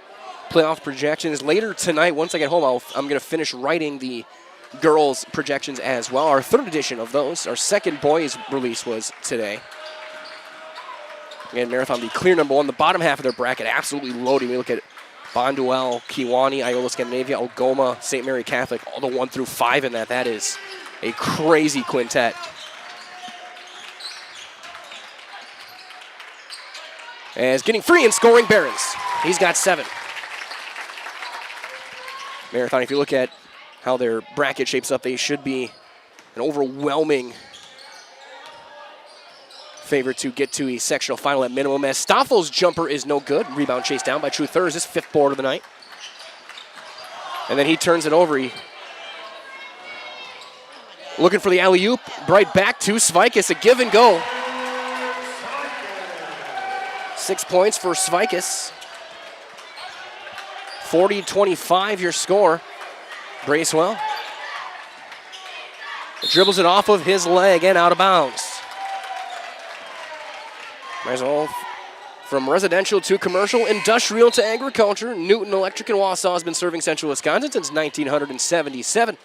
playoff projections later tonight, once I get home, I'm going to finish writing the girls' projections as well. Our 3rd edition of those. Our 2nd boys' release was today. Again, Marathon, the clear number 1. The bottom half of their bracket absolutely loading. We look at Bonduel, Kewanee, Iola Scandinavia, Algoma, St. Mary Catholic, all the 1 through 5 in that. That is a crazy quintet. As getting free and scoring, Barons. He's got 7. Marathon, if you look at how their bracket shapes up, they should be an overwhelming favorite to get to a sectional final at minimum, as Stoffel's jumper is no good. Rebound chased down by True Thurs, his 5th board of the night. And then he turns it over. Looking for the alley-oop. Right back to Svikis, a give and go. 6 points for Svikis. 40-25 your score. Bracewell dribbles it off of his leg and out of bounds. Might as well, from residential to commercial, industrial to agriculture, Newton Electric in Wausau has been serving Central Wisconsin since 1977.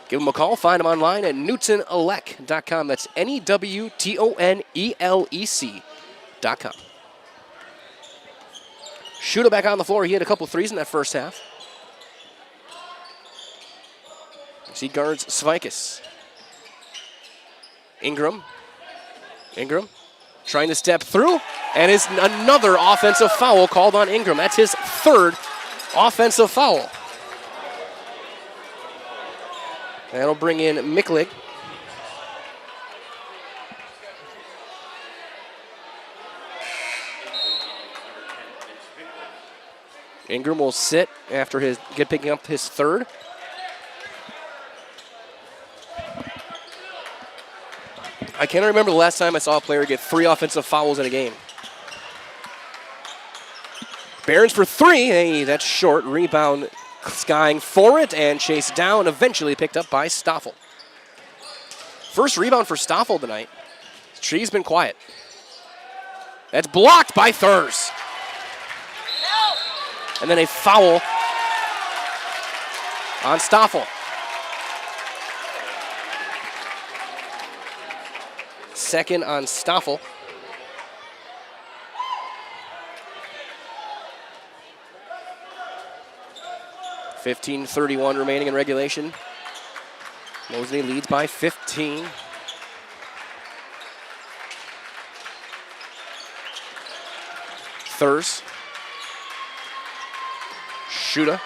Give them a call. Find them online at newtonelec.com. That's NEWTONELEC.com. Shooter back on the floor. He had a couple threes in that first half. He guards Svikis. Ingram trying to step through, and is another offensive foul called on Ingram. That's his 3rd offensive foul. That'll bring in Miklig. Ingram will sit after picking up his 3rd. I can't remember the last time I saw a player get 3 offensive fouls in a game. Barons for 3. Hey, that's short. Rebound skying for it and chased down, eventually picked up by Stoffel. First rebound for Stoffel tonight. She's been quiet. That's blocked by Thurs. And then a foul on Stoffel. Second on Stoffel. .15:31 remaining in regulation. Mosinee leads by 15. Thurs. Shuda.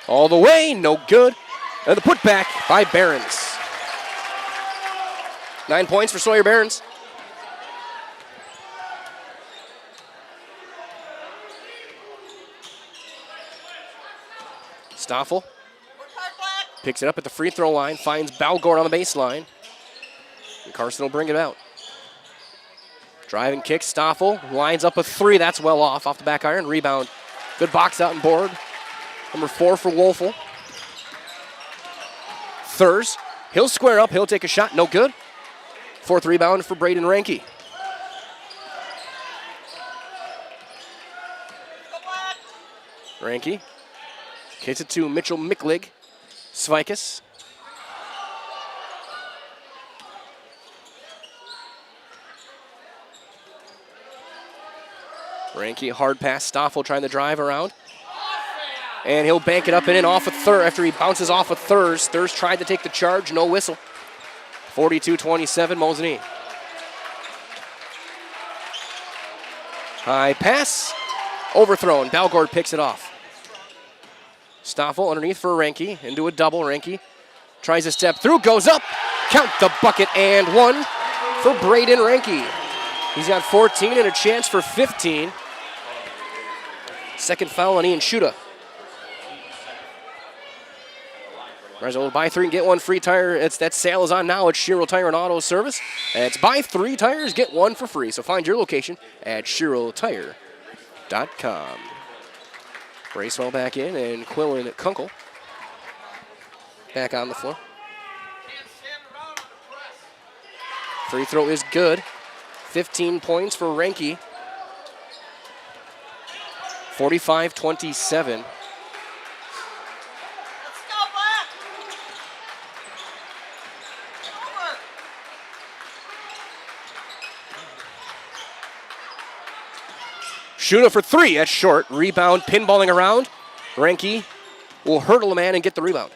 All the way, no good. And the putback by Behrens. 9 points for Sawyer Behrens. Stoffel picks it up at the free throw line, finds Balgord on the baseline. And Carson will bring it out. Driving kick, Stoffel lines up a three. That's well off the back iron. Rebound. Good box out and board. Number 4 for Wolfel. Thurs. He'll square up. He'll take a shot. No good. 4th rebound for Braden Ranke. Ranke kicks it to Mitchell Miklig. Svikas. Ranke, hard pass. Stoffel trying to drive around. And he'll bank it up and in off of Thurs after he bounces off of Thurs. Thurs tried to take the charge, no whistle. 42-27, Mosinee. High pass, overthrown. Balgord picks it off. Stoffel underneath for Ranke, into a double. Ranke tries to step through, goes up. Count the bucket and 1 for Braden Ranke. He's got 14 and a chance for 15. Second foul on Ian Shuda. Rizzo buy 3 and get 1 free tire. That sale is on now at Sherrill Tire and Auto Service. And it's buy 3 tires, get 1 for free. So find your location at SherrillTire.com. Bracewell back in and Quillen at Kunkel back on the floor. Free throw is good. 15 points for Ranke. 45-27. Shuda for 3, that's short. Rebound, pinballing around. Ranke will hurdle a man and get the rebound.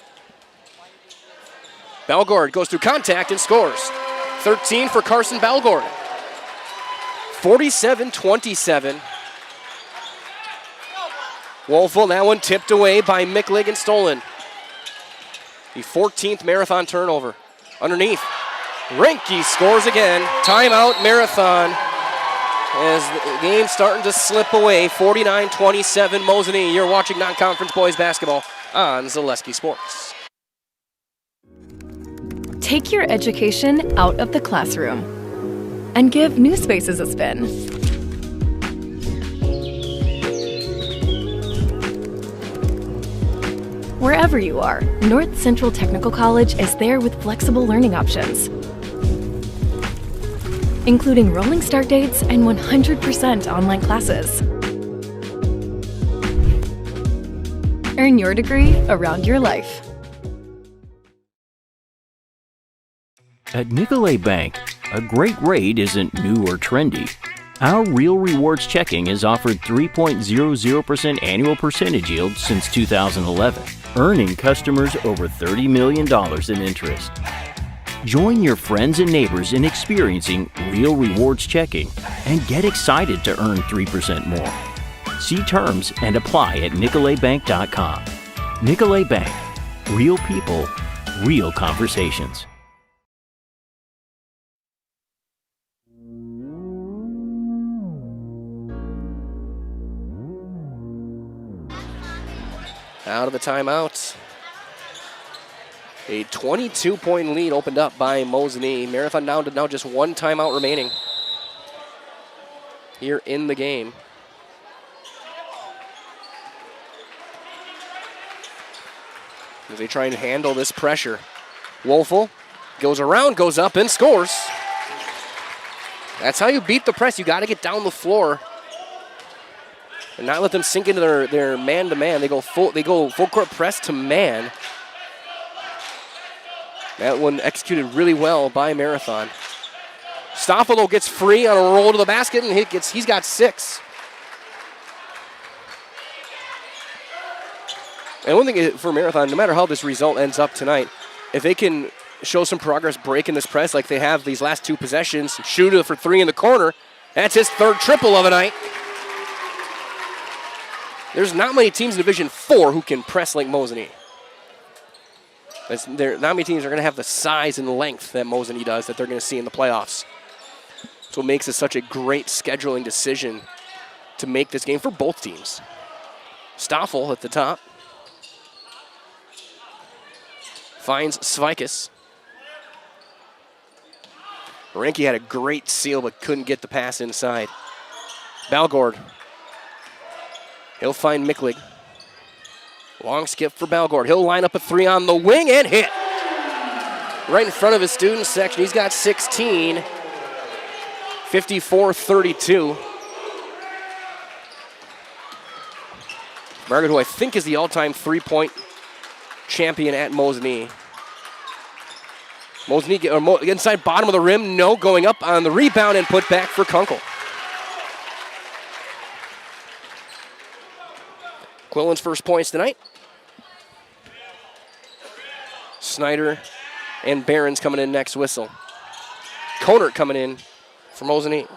Balgord goes through contact and scores. 13 for Carson Balgord. 47-27. Wolfel, that one tipped away by Miklig and stolen. The 14th Marathon turnover. Underneath, Ranke scores again. Timeout, Marathon. As the game's starting to slip away, 49-27 Mosinee. You're watching non-conference boys basketball on Zaleski Sports. Take your education out of the classroom and give New Spaces a spin. Wherever you are, North Central Technical College is there with flexible learning options, including rolling start dates and 100% online classes. Earn your degree around your life. At Nicolet Bank, a great rate isn't new or trendy. Our Real Rewards checking has offered 3.00% annual percentage yield since 2011, earning customers over $30 million in interest. Join your friends and neighbors in experiencing Real Rewards checking and get excited to earn 3% more. See terms and apply at nicoletbank.com. Nicolet Bank. Real people, real conversations. Out of the timeout. A 22-point lead opened up by Mosinee. Marathon down to now just 1 timeout remaining here in the game. As they try and handle this pressure. Wolfel goes around, goes up, and scores. That's how you beat the press. You got to get down the floor and not let them sink into their man-to-man. They go full court press to man. That one executed really well by Marathon. Stoffel gets free on a roll to the basket, and he's got 6. And one thing for Marathon, no matter how this result ends up tonight, if they can show some progress breaking this press like they have these last 2 possessions. Shuda for 3 in the corner. That's his 3rd triple of the night. There's not many teams in Division 4 who can press like Mosinee. Not many teams are going to have the size and length that Mosinee does that they're going to see in the playoffs. So it makes it such a great scheduling decision to make this game for both teams. Stoffel at the top. Finds Svikas. Reinke had a great seal but couldn't get the pass inside. Balgord. He'll find Miklig. Long skip for Balgord. He'll line up a 3 on the wing and hit. Right in front of his student section. He's got 16. 54-32. Margaret, who I think is the all-time 3-point champion at Mosinee. Mosinee inside bottom of the rim. No, going up on the rebound and put back for Kunkel. Quillen's first points tonight. Snyder and Barron's coming in next whistle. Conert coming in for Mosinee.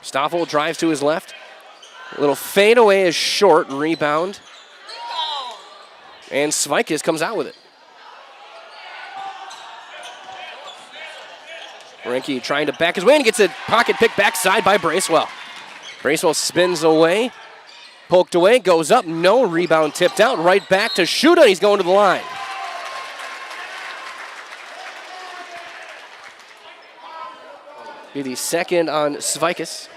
Stoffel drives to his left. A little fade away is short. Rebound. And Svikas comes out with it. Reinke trying to back his way and gets a pocket pick backside by Bracewell. Bracewell spins away. Poked away, goes up, no. Rebound tipped out, right back to Shuda. He's going to the line. Be the second on Svikas.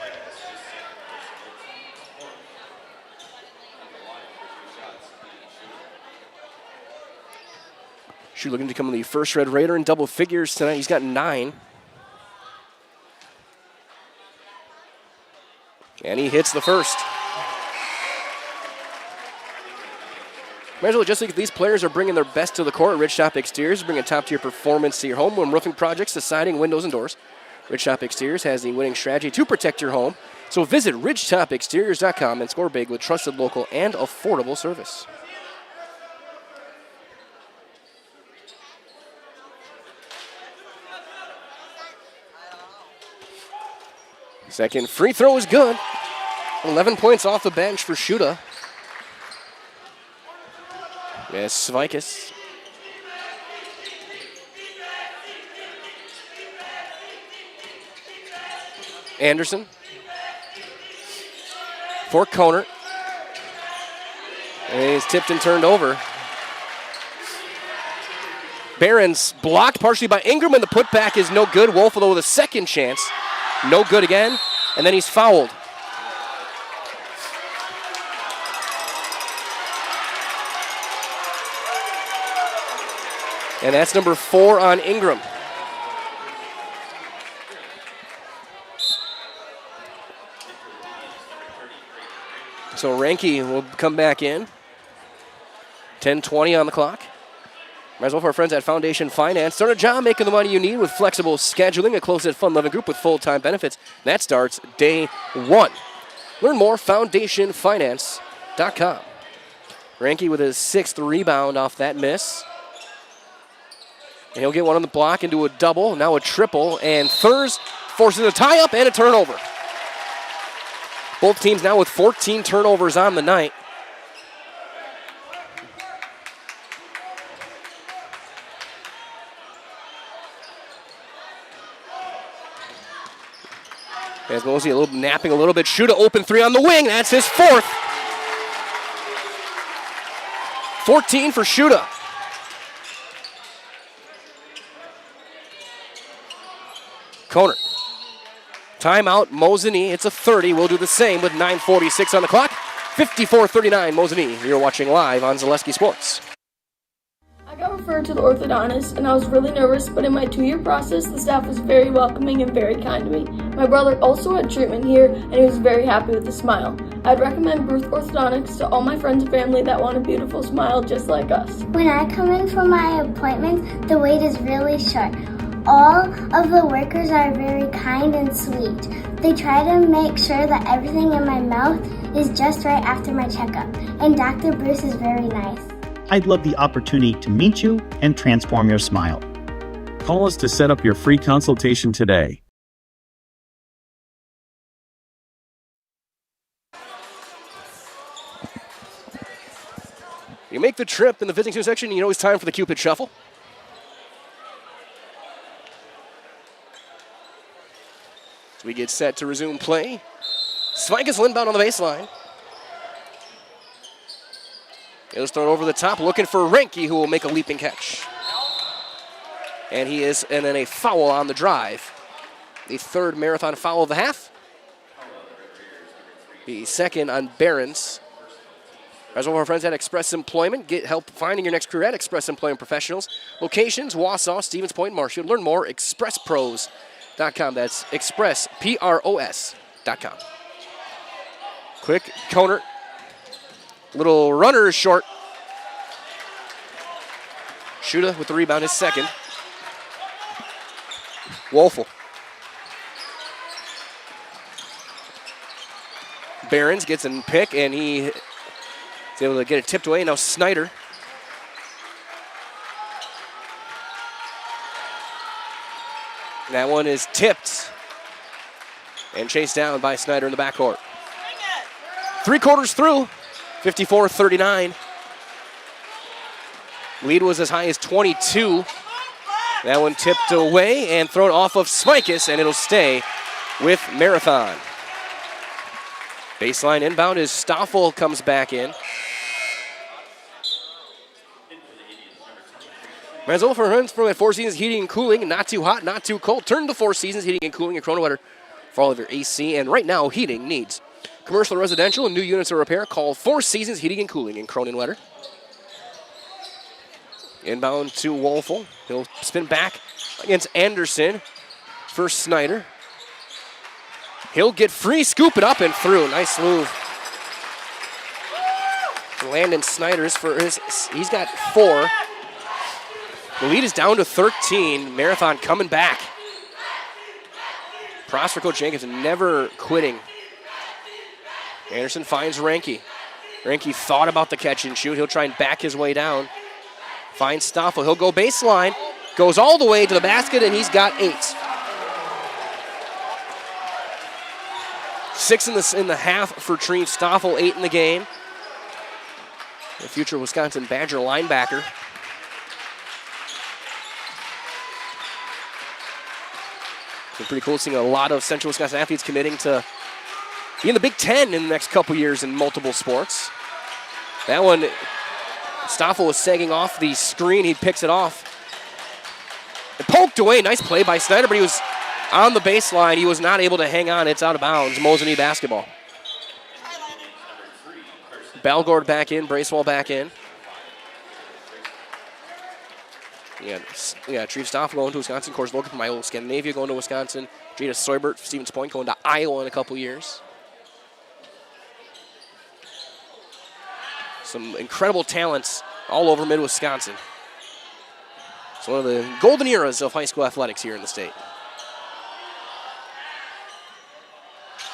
Shuda looking to become the first Red Raider in double figures tonight. He's got 9. And he hits the first. Might as well just think if these players are bringing their best to the court. Ridgetop Exteriors bringing top-tier performance to your home when roofing projects to siding, windows, and doors. Ridgetop Exteriors has the winning strategy to protect your home. So visit ridgetopexteriors.com and score big with trusted local and affordable service. Second free throw is good. 11 points off the bench for Shuda. Yes, Svikas. Anderson. For Conert. And he's tipped and turned over. Barron's blocked partially by Ingram, and the putback is no good. Wolfalo with a second chance. No good again, and then he's fouled. And that's number 4 on Ingram. So Reinke will come back in. 10:20 on the clock. Might as well for our friends at Foundation Finance. Start a job making the money you need with flexible scheduling, a close-knit fun living group with full-time benefits. That starts day 1. Learn more, foundationfinance.com. Reinke with his 6th rebound off that miss. And he'll get one on the block into a double, now a triple, and Thurs forces a tie-up and a turnover. Both teams now with 14 turnovers on the night. As Mosinee napping a little bit. Shuda open 3 on the wing. That's his 4th. 14 for Shuda. Conert. Timeout, Mosinee. It's a 30. We'll do the same with 9:46 on the clock. 54-39, Mosinee. You're watching live on Zaleski Sports. I got referred to the orthodontist, and I was really nervous, but in my 2-year process, the staff was very welcoming and very kind to me. My brother also had treatment here, and he was very happy with a smile. I'd recommend Bruce Orthodontics to all my friends and family that want a beautiful smile just like us. When I come in for my appointment, the wait is really short. All of the workers are very kind and sweet. They try to make sure that everything in my mouth is just right after my checkup, and Dr. Bruce is very nice. I'd love the opportunity to meet you and transform your smile. Call us to set up your free consultation today. You make the trip in the visiting student section, you know it's time for the Cupid Shuffle. So we get set to resume play. Svikas inbound on the baseline. It'll start over the top, looking for Renke, who will make a leaping catch. And then a foul on the drive. The third Marathon foul of the half. The second on Barons. As one of our friends at Express Employment, get help finding your next career at Express Employment Professionals. Locations, Wausau, Stevens Point, Marshfield. Learn more, expresspros.com. That's expresspros.com. Quick counter. Little runner is short. Shuda with the rebound, his second. Wolfel. Barons gets a pick, and he is able to get it tipped away. Now Snyder. That one is tipped and chased down by Snyder in the backcourt. 3 quarters through, 54-39. Lead was as high as 22. That one tipped away and thrown off of Svikas, and it'll stay with Marathon. Baseline inbound as Stoffel comes back in. Mazola for runs from at Four Seasons Heating and Cooling. Not too hot, not too cold. Turn to Four Seasons Heating and Cooling in Kronewetter for all of your AC and right now heating needs. Commercial, residential, and new units or repair. Call Four Seasons Heating and Cooling in Kronewetter. Inbound to Wolfel. He'll spin back against Anderson for Snyder. He'll get free, scoop it up and through. Nice move. Landon Snyder's he's got 4. The lead is down to 13. Marathon coming back. Prosper Coach Jenkins never quitting. Anderson finds Renke. Renke thought about the catch and shoot. He'll try and back his way down. Finds Stoffel. He'll go baseline. Goes all the way to the basket, and he's got 8. 6 in the half for Treve Stoffel, 8 in the game. The future Wisconsin Badger linebacker. It's pretty cool seeing a lot of Central Wisconsin athletes committing to be in the Big Ten in the next couple years in multiple sports. That one, Stoffel was sagging off the screen. He picks it off. It poked away. Nice play by Snyder, but he was on the baseline. He was not able to hang on. It's out of bounds. Mosinee basketball. Balgord back in. Bracewell back in. Yeah, Treve Stoffel going to Wisconsin. Of course, Logan from Iowa, Scandinavia going to Wisconsin. Jada Soibert, Stevens Point going to Iowa in a couple years. Some incredible talents all over mid-Wisconsin. It's one of the golden eras of high school athletics here in the state.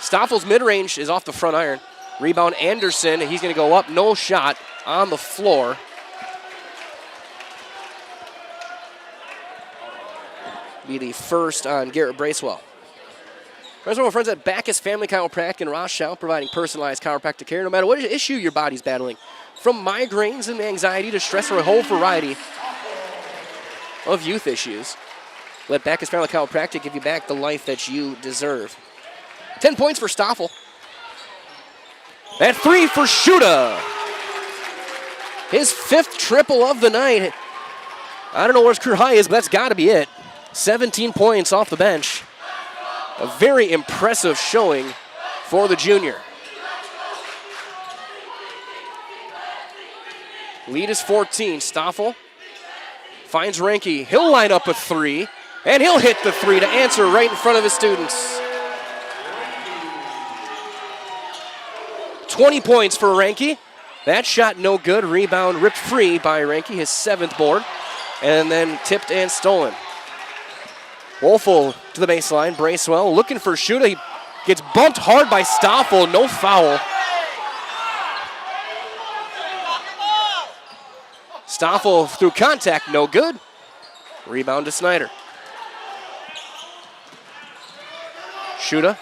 Stoffel's mid-range is off the front iron. Rebound Anderson, he's going to go up, no shot on the floor. Be the first on Garrett Bracewell. Friends, my friends at Backus Family Chiropractic in Rothschild, providing personalized chiropractic care no matter what issue your body's battling. From migraines and anxiety to stress or a whole variety of youth issues. Let Backus Family Chiropractic give you back the life that you deserve. 10 points for Stoffel. That 3 for Shuda. His 5th triple of the night. I don't know where his career high is, but that's got to be it. 17 points off the bench. A very impressive showing for the junior. Lead is 14. Stoffel finds Renke. He'll line up a 3, and he'll hit the 3 to answer right in front of his students. 20 points for Renke. That shot no good. Rebound ripped free by Renke, his 7th board, and then tipped and stolen. Wolfel to the baseline. Bracewell looking for Shuda. He gets bumped hard by Stoffel. No foul. Stoffel through contact, no good. Rebound to Snyder. Shuda.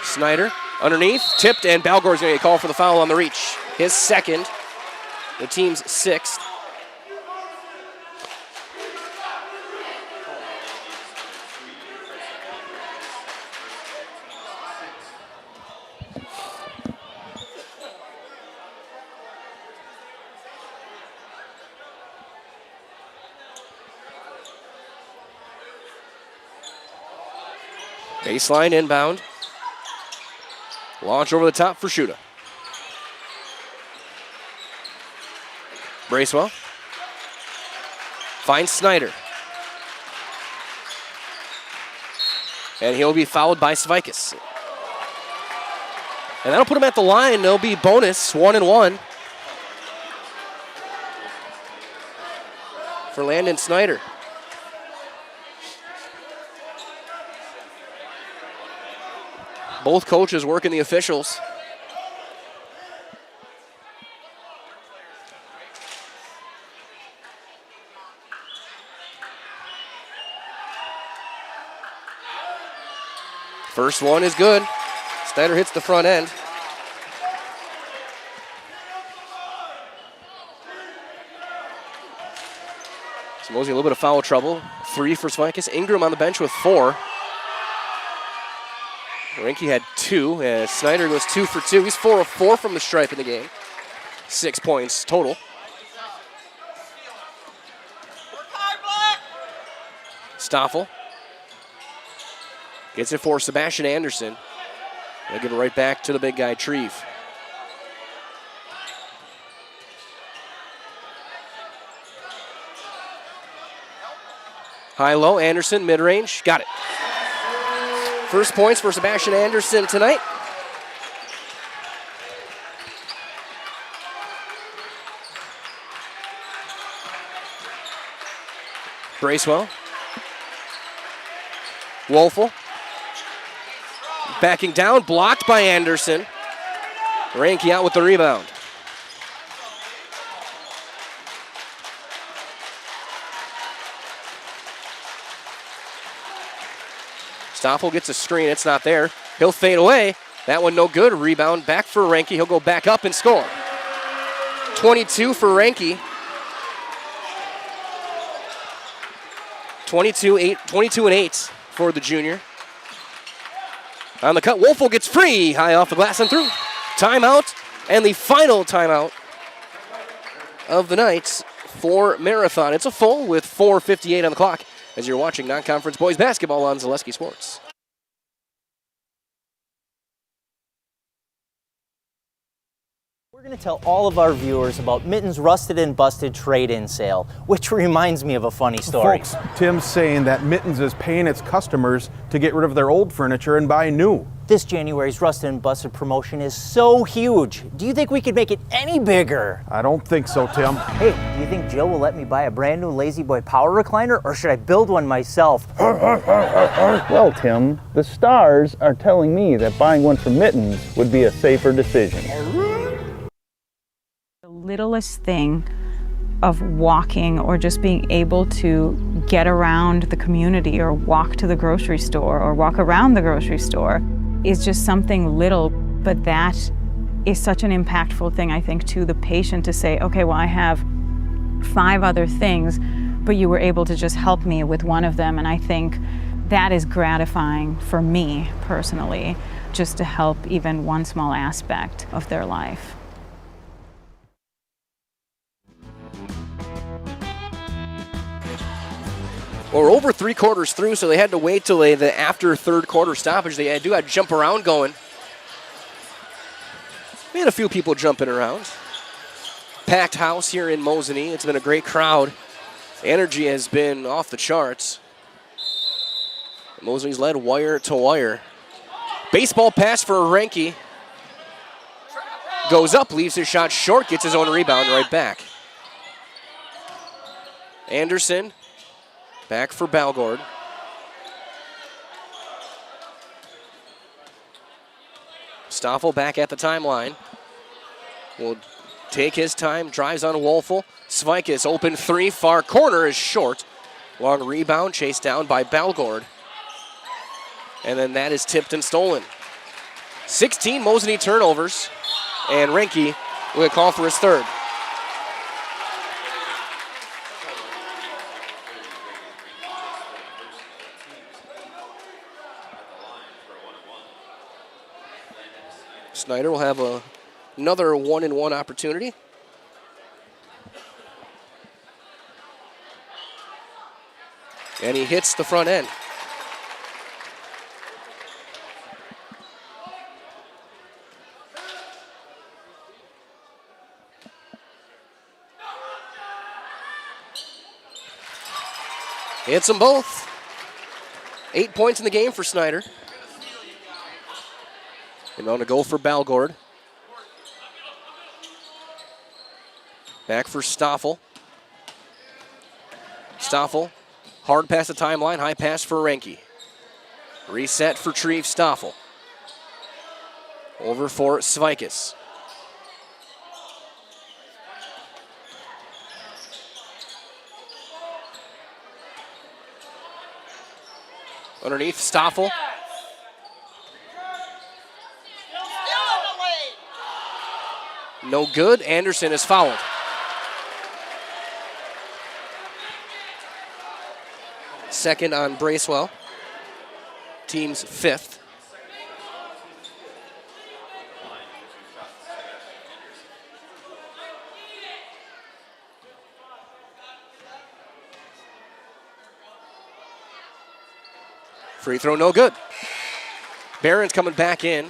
Snyder underneath, tipped, and Balgor's going to get called for the foul on the reach. His second, the team's sixth. Baseline inbound. Launch over the top for Shuda. Bracewell. Finds Snyder. And he'll be fouled by Svikas. And that'll put him at the line. There'll be bonus, 1-1. For Landon Snyder. Both coaches working the officials. First one is good. Snyder hits the front end. So Mosinee a little bit of foul trouble. 3 for Svikas. Ingram on the bench with 4. Reinke had 2, and Snyder goes 2 for 2. He's 4 of 4 from the stripe in the game. 6 points total. Stoffel gets it for Sebastian Anderson. They'll give it right back to the big guy, Treve. High-low, Anderson, mid-range, got it. First points for Sebastian Anderson tonight. Bracewell. Wolfel. Backing down, blocked by Anderson. Reinke out with the rebound. Stoffel gets a screen, it's not there. He'll fade away. That one no good. Rebound back for Reinke. He'll go back up and score. 22 for Reinke. 22 and 8 for the junior. On the cut, Wolfel gets free. High off the glass and through. Timeout, and the final timeout of the night for Marathon. It's a full with 4:58 on the clock as you're watching non-conference boys basketball on Zaleski Sports. We're going to tell all of our viewers about Mitten's Rusted and Busted trade-in sale, which reminds me of a funny story. Folks, Tim's saying that Mittens is paying its customers to get rid of their old furniture and buy new. This January's Rusted and Busted promotion is so huge. Do you think we could make it any bigger? I don't think so, Tim. Hey, do you think Jill will let me buy a brand new Lazy Boy power recliner, or should I build one myself? Well, Tim, the stars are telling me that buying one from Mittens would be a safer decision. The littlest thing of walking or just being able to get around the community or walk to the grocery store or walk around the grocery store is just something little, but that is such an impactful thing, I think, to the patient to say, okay, well, I have 5 other things, but you were able to just help me with one of them. And I think that is gratifying for me personally, just to help even one small aspect of their life. Well, we're over 3 quarters through, so they had to wait till the after third quarter stoppage. They do have jump around going. We had a few people jumping around. Packed house here in Mosinee. It's been a great crowd. Energy has been off the charts. Mosinee's led wire to wire. Baseball pass for Reinke. Goes up, leaves his shot short, gets his own rebound right back. Anderson. Back for Balgord. Stoffel back at the timeline. Will take his time, drives on Wolfel. Svikis open three, far corner is short. Long rebound, chased down by Balgord. And then that is tipped and stolen. 16 Mosinee turnovers, and Renke will call for his third. Snyder will have another 1-and-1 opportunity. And he hits the front end. Hits them both. 8 points in the game for Snyder. And on to go for Balgord. Back for Stoffel. Stoffel, hard pass the timeline, high pass for Renke. Reset for Treve Stoffel. Over for Svikis. Underneath Stoffel. No good. Anderson is fouled. Second on Bracewell. Team's fifth. Free throw, no good. Barron's coming back in.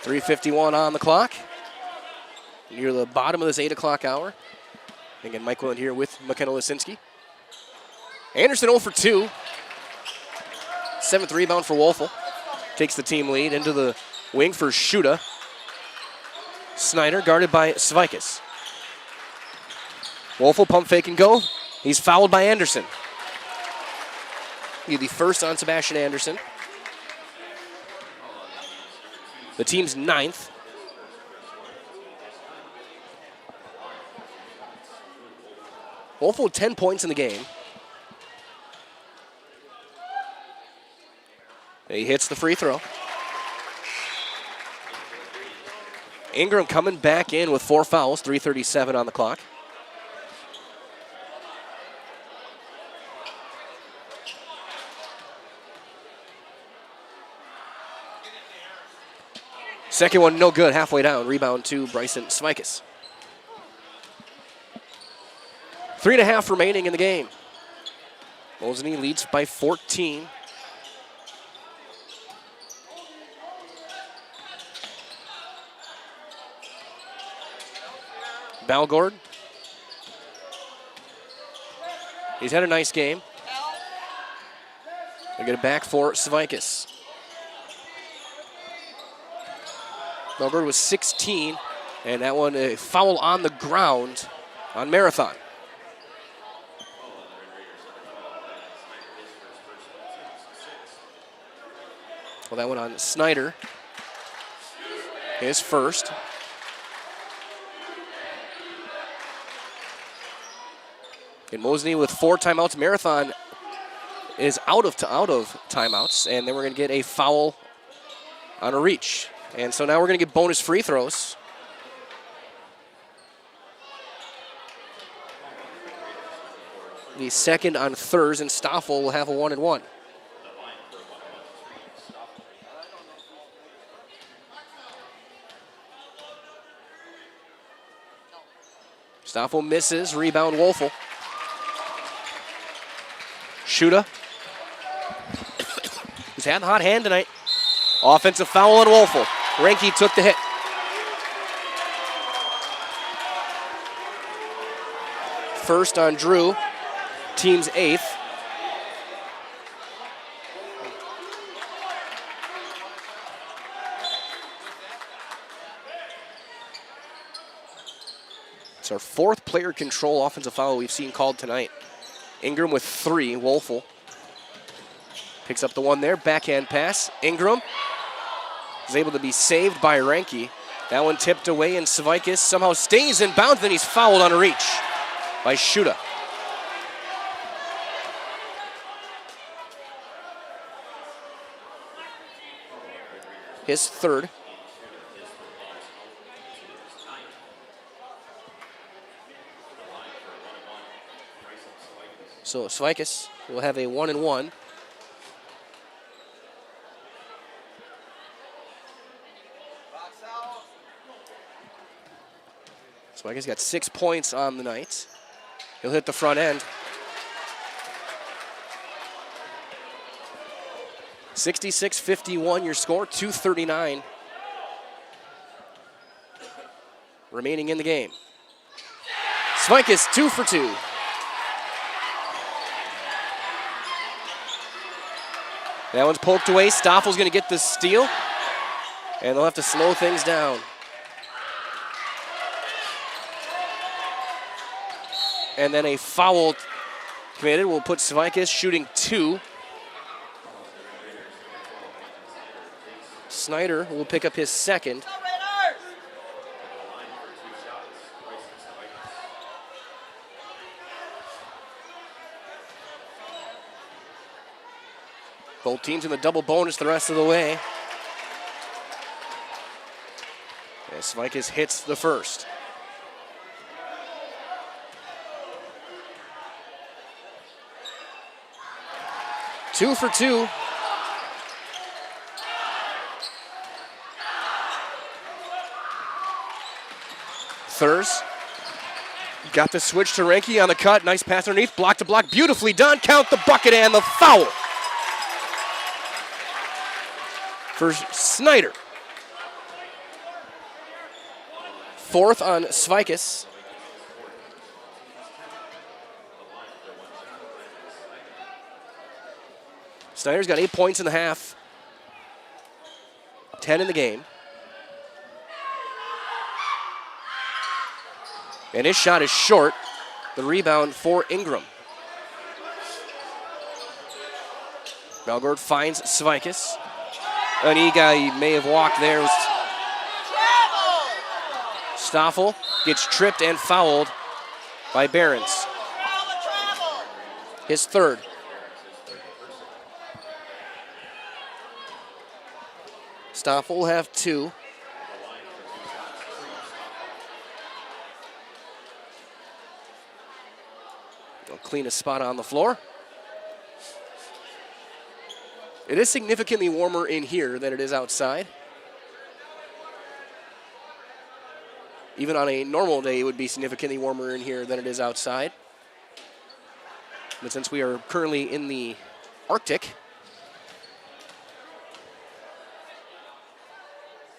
.351 on the clock. Near the bottom of this 8 o'clock hour. Again, Mike Willen here with McKenna Lisinski. Anderson 0 for 2. 7th rebound for Wolfel. Takes the team lead into the wing for Shuda. Snyder guarded by Svikis. Wolfel pump fake and go. He's fouled by Anderson. Be the first on Sebastian Anderson. The team's 9th. Wolfel with 10 points in the game. He hits the free throw. Ingram coming back in with 4 fouls, 3:37 on the clock. Second one, no good, halfway down. Rebound to Bryson Svikis. 3.5 remaining in the game. Mosinee leads by 14. Balgord. He's had a nice game. They get it back for Svikis. Balgord was 16, and that one a foul on the ground on Marathon. Well, that one on Snyder. His first. And Mosinee with 4 timeouts. Marathon is out of timeouts, and then we're going to get a foul on a reach. And so now we're going to get bonus free throws. The second on thirds, and Stoffel will have a 1-and-1. Stoffel misses, rebound Wolfel. Shuda. He's had the hot hand tonight. Offensive foul on Wolfel. Renke took the hit. First on Drew, team's 8th. It's our 4th player control offensive foul we've seen called tonight. Ingram with 3, Wolfel picks up the one there, backhand pass. Ingram is able to be saved by Renke. That one tipped away, and Svikis somehow stays in bounds, then he's fouled on a reach by Shuda. His third. So Svikis will have a 1-and-1. Svikis got 6 points on the night. He'll hit the front end. 66-51 your score, 2:39 remaining in the game. Svikis 2 for 2. That one's poked away. Stoffel's going to get the steal, and they'll have to slow things down. And then a foul committed will put Svikis shooting 2. Snyder will pick up his second. Both teams in the double bonus the rest of the way. As Svikis hits the first. Two for 2. Thurs got the switch to Renke on the cut. Nice pass underneath. Block to block. Beautifully done. Count the bucket and the foul for Snyder. Fourth on Svikis. Snyder's got 8 points in the half. 10 in the game. And his shot is short. The rebound for Ingram. Belgord finds Svikis. An guy may have walked there. Stoffel gets tripped and fouled by Behrens. His third. Stoffel will have 2. They'll clean a spot on the floor. It is significantly warmer in here than it is outside. Even on a normal day, it would be significantly warmer in here than it is outside. But since we are currently in the Arctic,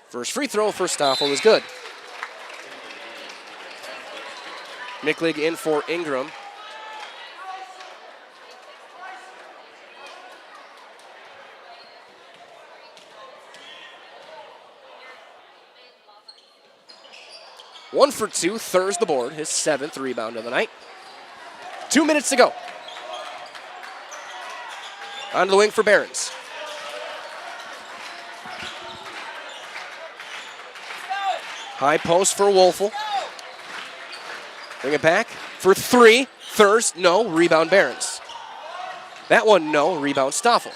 first free throw for Stoffel is good. Miklig in for Ingram. One for 2, Thurs the board, his 7th rebound of the night. 2 minutes to go. Onto the wing for Behrens. High post for Wolfel. Bring it back for 3. Thurs, no. Rebound Behrens. That one, no. Rebound Stoffel.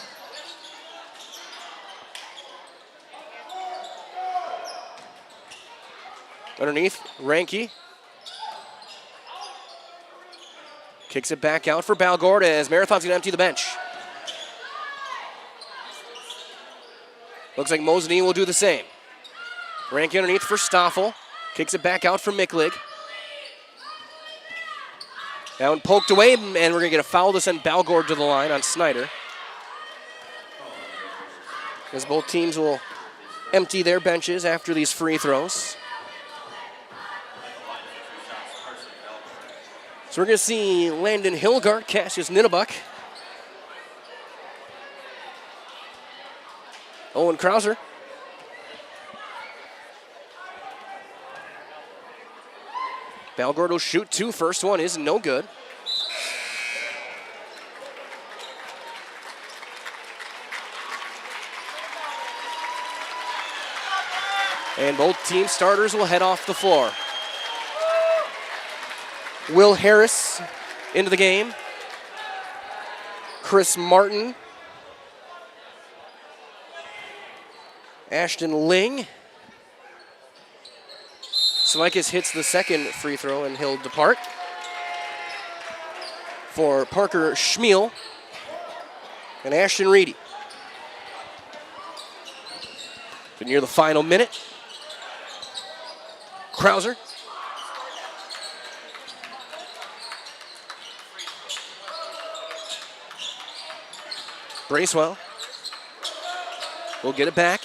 Underneath, Renke. Kicks it back out for Balgord as Marathon's going to empty the bench. Looks like Mosinee will do the same. Renke underneath for Stoffel. Kicks it back out for Miklig. That one poked away, and we're going to get a foul to send Balgord to the line on Snyder. As both teams will empty their benches after these free throws. So we're going to see Landon Hilgart, Cassius Ninnebuck. Owen Krauser. Balgord will shoot 2. First one is no good. And both team starters will head off the floor. Will Harris into the game. Chris Martin. Ashton Ling. Smikas hits the second free throw and he'll depart. For Parker Schmiel and Ashton Reedy. But near the final minute. Krauser. Bracewell will get it back.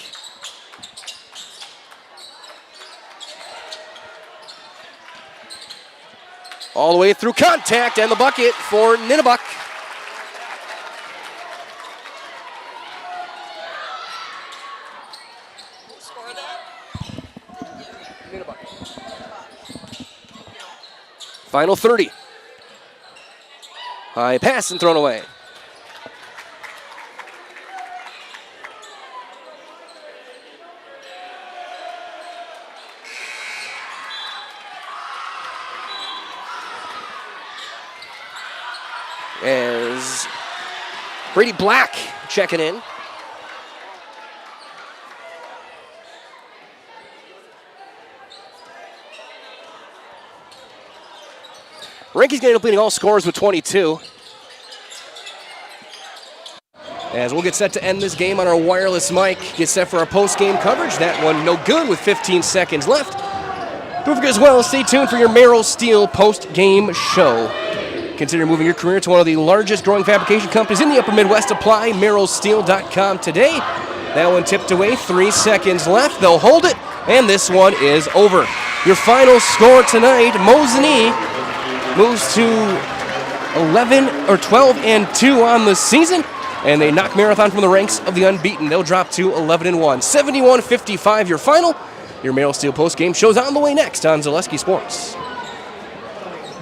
All the way through contact and the bucket for Ninnebuck. Final 30. High pass and thrown away. As Brady Black checking in. Ranky's going to end up leading all scorers with 22. As we'll get set to end this game on our wireless mic, get set for our post-game coverage. That one no good with 15 seconds left. Don't forget as well, stay tuned for your Merrill Steel post-game show. Consider moving your career to one of the largest growing fabrication companies in the upper Midwest. Apply merrillsteel.com today. That one tipped away, 3 seconds left. They'll hold it, and this one is over. Your final score tonight, Mosinee moves to 12-2 on the season, and they knock Marathon from the ranks of the unbeaten. They'll drop to 11-1. 71-55 your final. Your Merrill Steel post-game show's on the way next on Zaleski Sports.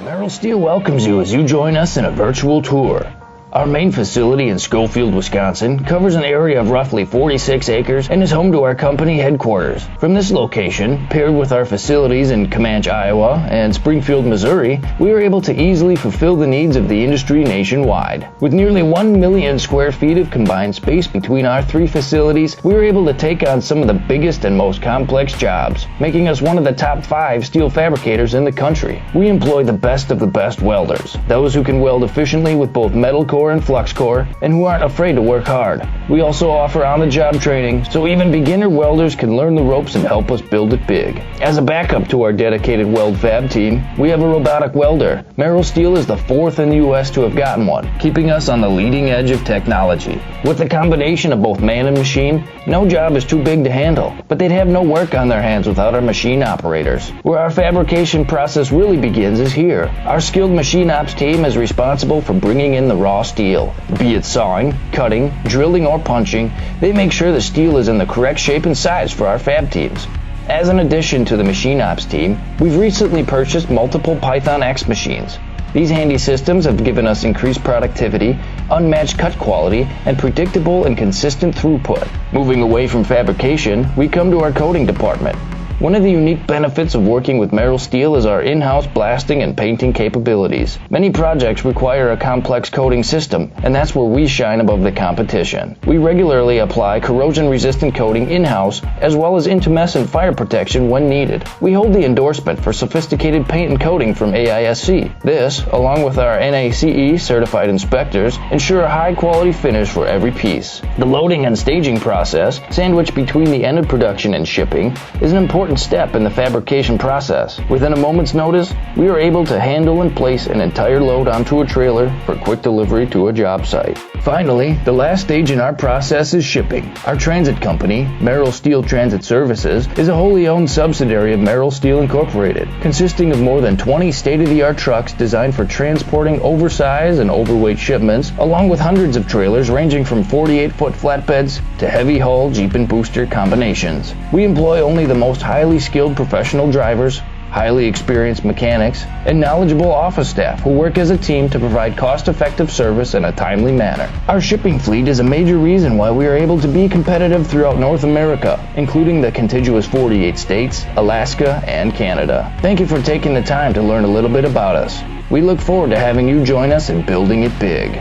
Merrill Steel welcomes you as you join us in a virtual tour. Our main facility in Schofield, Wisconsin covers an area of roughly 46 acres and is home to our company headquarters. From this location, paired with our facilities in Comanche, Iowa and Springfield, Missouri, we are able to easily fulfill the needs of the industry nationwide. With nearly 1 million square feet of combined space between our 3 facilities, we are able to take on some of the biggest and most complex jobs, making us one of the top 5 steel fabricators in the country. We employ the best of the best welders, those who can weld efficiently with both metal core and flux core, and who aren't afraid to work hard. We also offer on-the-job training, so even beginner welders can learn the ropes and help us build it big. As a backup to our dedicated weld fab team, we have a robotic welder. Merrill Steel is the 4th in the U.S. to have gotten one, keeping us on the leading edge of technology. With the combination of both man and machine, no job is too big to handle, but they'd have no work on their hands without our machine operators. Where our fabrication process really begins is here. Our skilled machine ops team is responsible for bringing in the raw steel. Be it sawing, cutting, drilling, or punching, they make sure the steel is in the correct shape and size for our fab teams. As an addition to the machine ops team, we've recently purchased multiple Python X machines. These handy systems have given us increased productivity, unmatched cut quality, and predictable and consistent throughput. Moving away from fabrication, we come to our coating department. One of the unique benefits of working with Merrill Steel is our in-house blasting and painting capabilities. Many projects require a complex coating system, and that's where we shine above the competition. We regularly apply corrosion-resistant coating in-house, as well as intumescent fire protection when needed. We hold the endorsement for sophisticated paint and coating from AISC. This, along with our NACE certified inspectors, ensure a high-quality finish for every piece. The loading and staging process, sandwiched between the end of production and shipping, is an important step in the fabrication process. Within a moment's notice, we are able to handle and place an entire load onto a trailer for quick delivery to a job site. Finally, the last stage in our process is shipping. Our transit company, Merrill Steel Transit Services, is a wholly owned subsidiary of Merrill Steel Incorporated, consisting of more than 20 state-of-the-art trucks designed for transporting oversized and overweight shipments, along with hundreds of trailers ranging from 48-foot flatbeds to heavy-haul Jeep and booster combinations. We employ only the most highly skilled professional drivers, highly experienced mechanics, and knowledgeable office staff who work as a team to provide cost-effective service in a timely manner. Our shipping fleet is a major reason why we are able to be competitive throughout North America, including the contiguous 48 states, Alaska, and Canada. Thank you for taking the time to learn a little bit about us. We look forward to having you join us in building it big.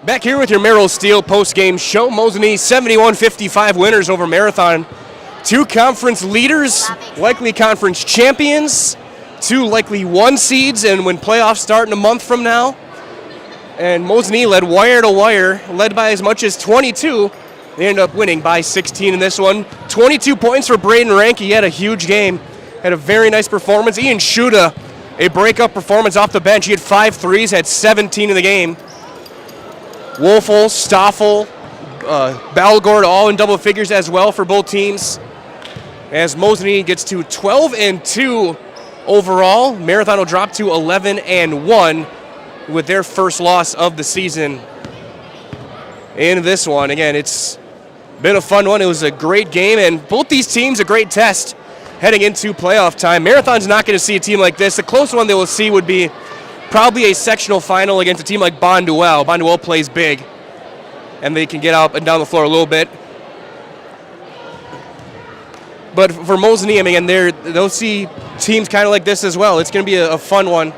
Back here with your Merrill Steel post-game show. Mosinee 71-55 winners over Marathon. 2 conference leaders, likely conference champions, 2 likely 1 seeds, and when playoffs start in a month from now. And Mosinee led wire to wire, led by as much as 22. They ended up winning by 16 in this one. 22 points for Braden Ranke. He had a huge game, had a very nice performance. Ian Schuda, a breakup performance off the bench. He had 5 threes, had 17 in the game. Wolfel, Stoffel, Balgord all in double figures as well for both teams. As Mosinee gets to 12-2 overall, Marathon will drop to 11-1 with their first loss of the season in this one. Again, it's been a fun one. It was a great game, and both these teams a great test heading into playoff time. Marathon's not going to see a team like this. The closest one they will see would be probably a sectional final against a team like Bonduelle. Bonduelle plays big, and they can get up and down the floor a little bit. But for Mosinee, I mean, they'll see teams kind of like this as well. It's going to be a fun one,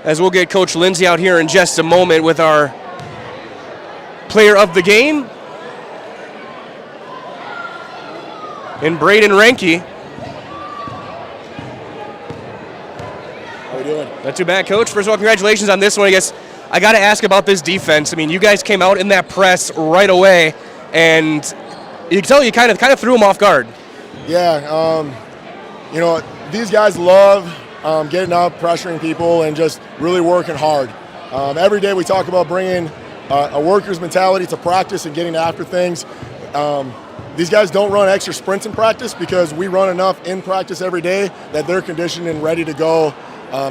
as we'll get Coach Lindsay out here in just a moment with our player of the game, and Braden Ranke. How we doing? Not too bad, Coach. First of all, congratulations on this one. I guess I got to ask about this defense. I mean, you guys came out in that press right away, and you can tell you kind of threw them off guard. Yeah, you know, these guys love getting up, pressuring people, and just really working hard. Every day we talk about bringing a worker's mentality to practice and getting after things. These guys don't run extra sprints in practice because we run enough in practice every day that they're conditioned and ready to go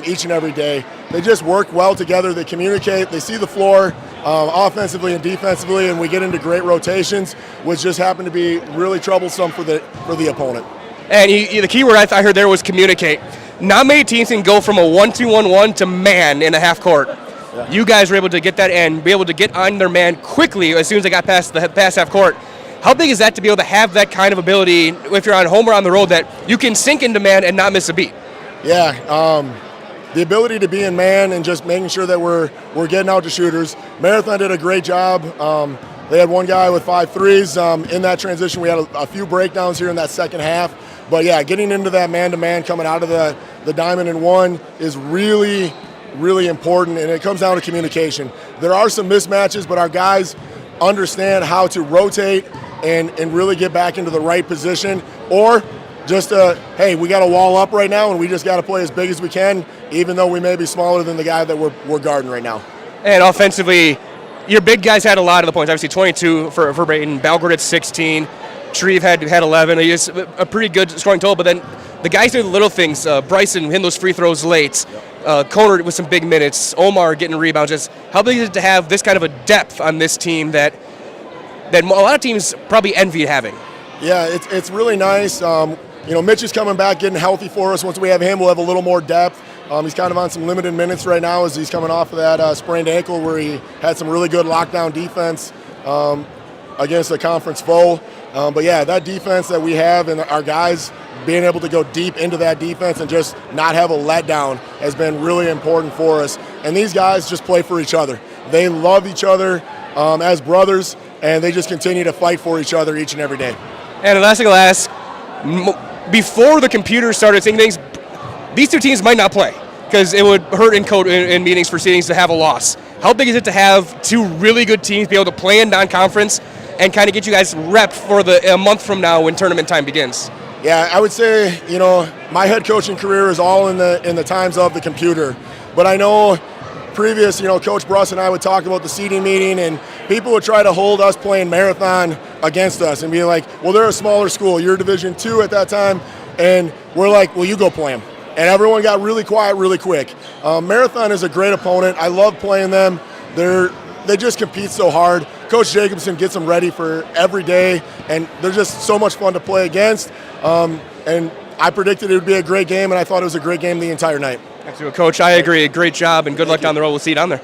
each and every day. They just work well together. They communicate. They see the floor offensively and defensively, and we get into great rotations, which just happen to be really troublesome for the opponent. And the key word I heard there was communicate. Not many teams can go from a 1-2-1-1 to man in a half court. Yeah. You guys were able to get that and be able to get on their man quickly as soon as they got past half court. How big is that to be able to have that kind of ability if you're on home or on the road, that you can sink into man and not miss a beat? Yeah, the ability to be in man and just making sure that we're getting out to shooters. Marathon did a great job. They had one guy with 5 threes. In that transition, we had a few breakdowns here in that second half. But yeah, getting into that man-to-man coming out of the diamond and one is really, really important, and it comes down to communication. There are some mismatches, but our guys understand how to rotate and really get back into the right position, or just, hey, we got a wall up right now, and we just got to play as big as we can, even though we may be smaller than the guy that we're guarding right now. And offensively, your big guys had a lot of the points. Obviously, 22 for Brayton. Balgord at 16. Shreve had 11. It's a pretty good scoring total, but then the guys do the little things. Bryson hitting those free throws late. Conor with some big minutes. Omar getting rebounds. Just how big is it to have this kind of a depth on this team that a lot of teams probably envy having? Yeah, it's really nice. Mitch is coming back, getting healthy for us. Once we have him, we'll have a little more depth. He's kind of on some limited minutes right now as he's coming off of that sprained ankle where he had some really good lockdown defense against a conference foe. But yeah, that defense that we have and our guys being able to go deep into that defense and just not have a letdown has been really important for us. And these guys just play for each other. They love each other as brothers, and they just continue to fight for each other each and every day. And the last thing I'll ask, before the computer started saying things, these two teams might not play because it would hurt in meetings for seedings to have a loss. How big is it to have 2 really good teams be able to play in non-conference and kind of get you guys repped for a month from now when tournament time begins? Yeah, I would say, my head coaching career is all in the times of the computer. But I know previous, Coach Bruss and I would talk about the seeding meeting, and people would try to hold us playing Marathon against us and be like, well, they're a smaller school. You're Division II at that time. And we're like, well, you go play them. And everyone got really quiet really quick. Marathon is a great opponent. I love playing them. They're they just compete so hard. Coach Jacobson gets them ready for every day, and they're just so much fun to play against. And I predicted it would be a great game, and I thought it was a great game the entire night. Absolutely, Coach. I agree. Great job, and good luck down the road. We'll see you down there.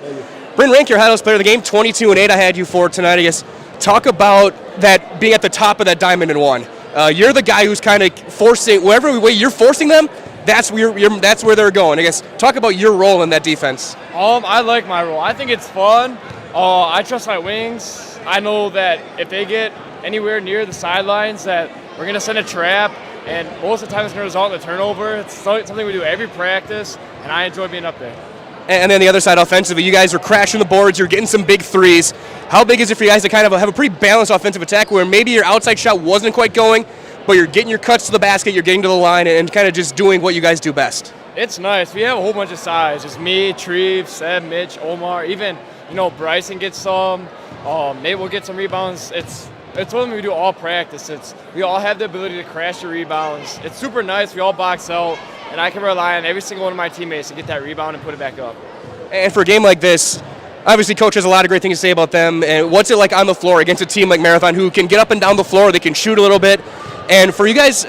Bryn Rank, your highlights player of the game, 22-8. I had you for tonight. I guess talk about that being at the top of that diamond in one. You're the guy who's kind of forcing whatever way you're forcing them. That's where they're going. I guess talk about your role in that defense. I like my role. I think it's fun. I trust my wings. I know that if they get anywhere near the sidelines, that we're gonna send a trap, and most of the time it's gonna result in a turnover. It's something we do every practice, and I enjoy being up there. And then the other side, offensively, you guys are crashing the boards. You're getting some big threes. How big is it for you guys to kind of have a pretty balanced offensive attack where maybe your outside shot wasn't quite going, but you're getting your cuts to the basket, you're getting to the line, and kind of just doing what you guys do best? It's nice. We have a whole bunch of size. Just me, Treve, Seb, Mitch, Omar. Even Bryson gets some. Nate will get some rebounds. It's something we do all practice. We all have the ability to crash the rebounds. It's super nice. We all box out, and I can rely on every single one of my teammates to get that rebound and put it back up. And for a game like this, obviously Coach has a lot of great things to say about them. And what's it like on the floor against a team like Marathon who can get up and down the floor, they can shoot a little bit. And for you guys,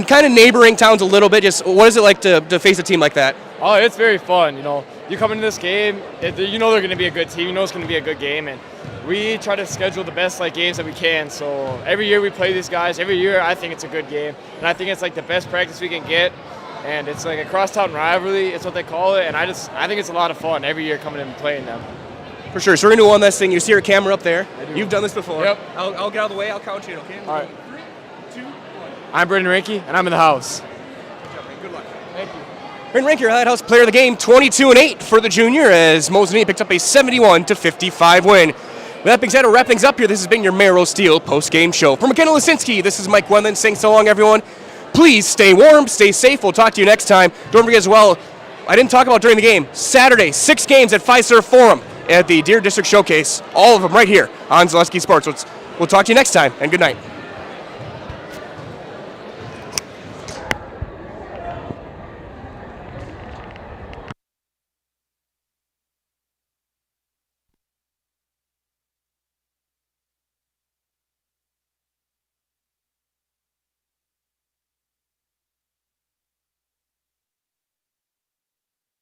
kind of neighboring towns a little bit, just what is it like to face a team like that? Oh, it's very fun. You come into this game, they're going to be a good team. It's going to be a good game, and we try to schedule the best games that we can. So every year we play these guys. Every year I think it's a good game, and I think it's the best practice we can get. And it's a crosstown rivalry. It's what they call it, and I think it's a lot of fun every year coming in and playing them. For sure. So we're going to do one last thing. You see your camera up there. You've done this before. Yep. I'll get out of the way. I'll count you in, okay? All right. 3, 2, 1. I'm Brendan Ranke, and I'm in the house. Good luck. Thank you. Brendan Ranke, your Lighthouse player of the game, 22-8 for the junior as Mosinee picks up a 71-55 win. With that being said, we'll wrap things up here. This has been your Merrill Steel post-game show. For McKenna Lisinski, this is Mike Wendland saying so long, everyone. Please stay warm, stay safe. We'll talk to you next time. Don't forget as well, I didn't talk about during the game, Saturday, 6 games at Fiserv Forum at the Deer District Showcase. All of them right here on Zaleski Sports. We'll talk to you next time, and good night.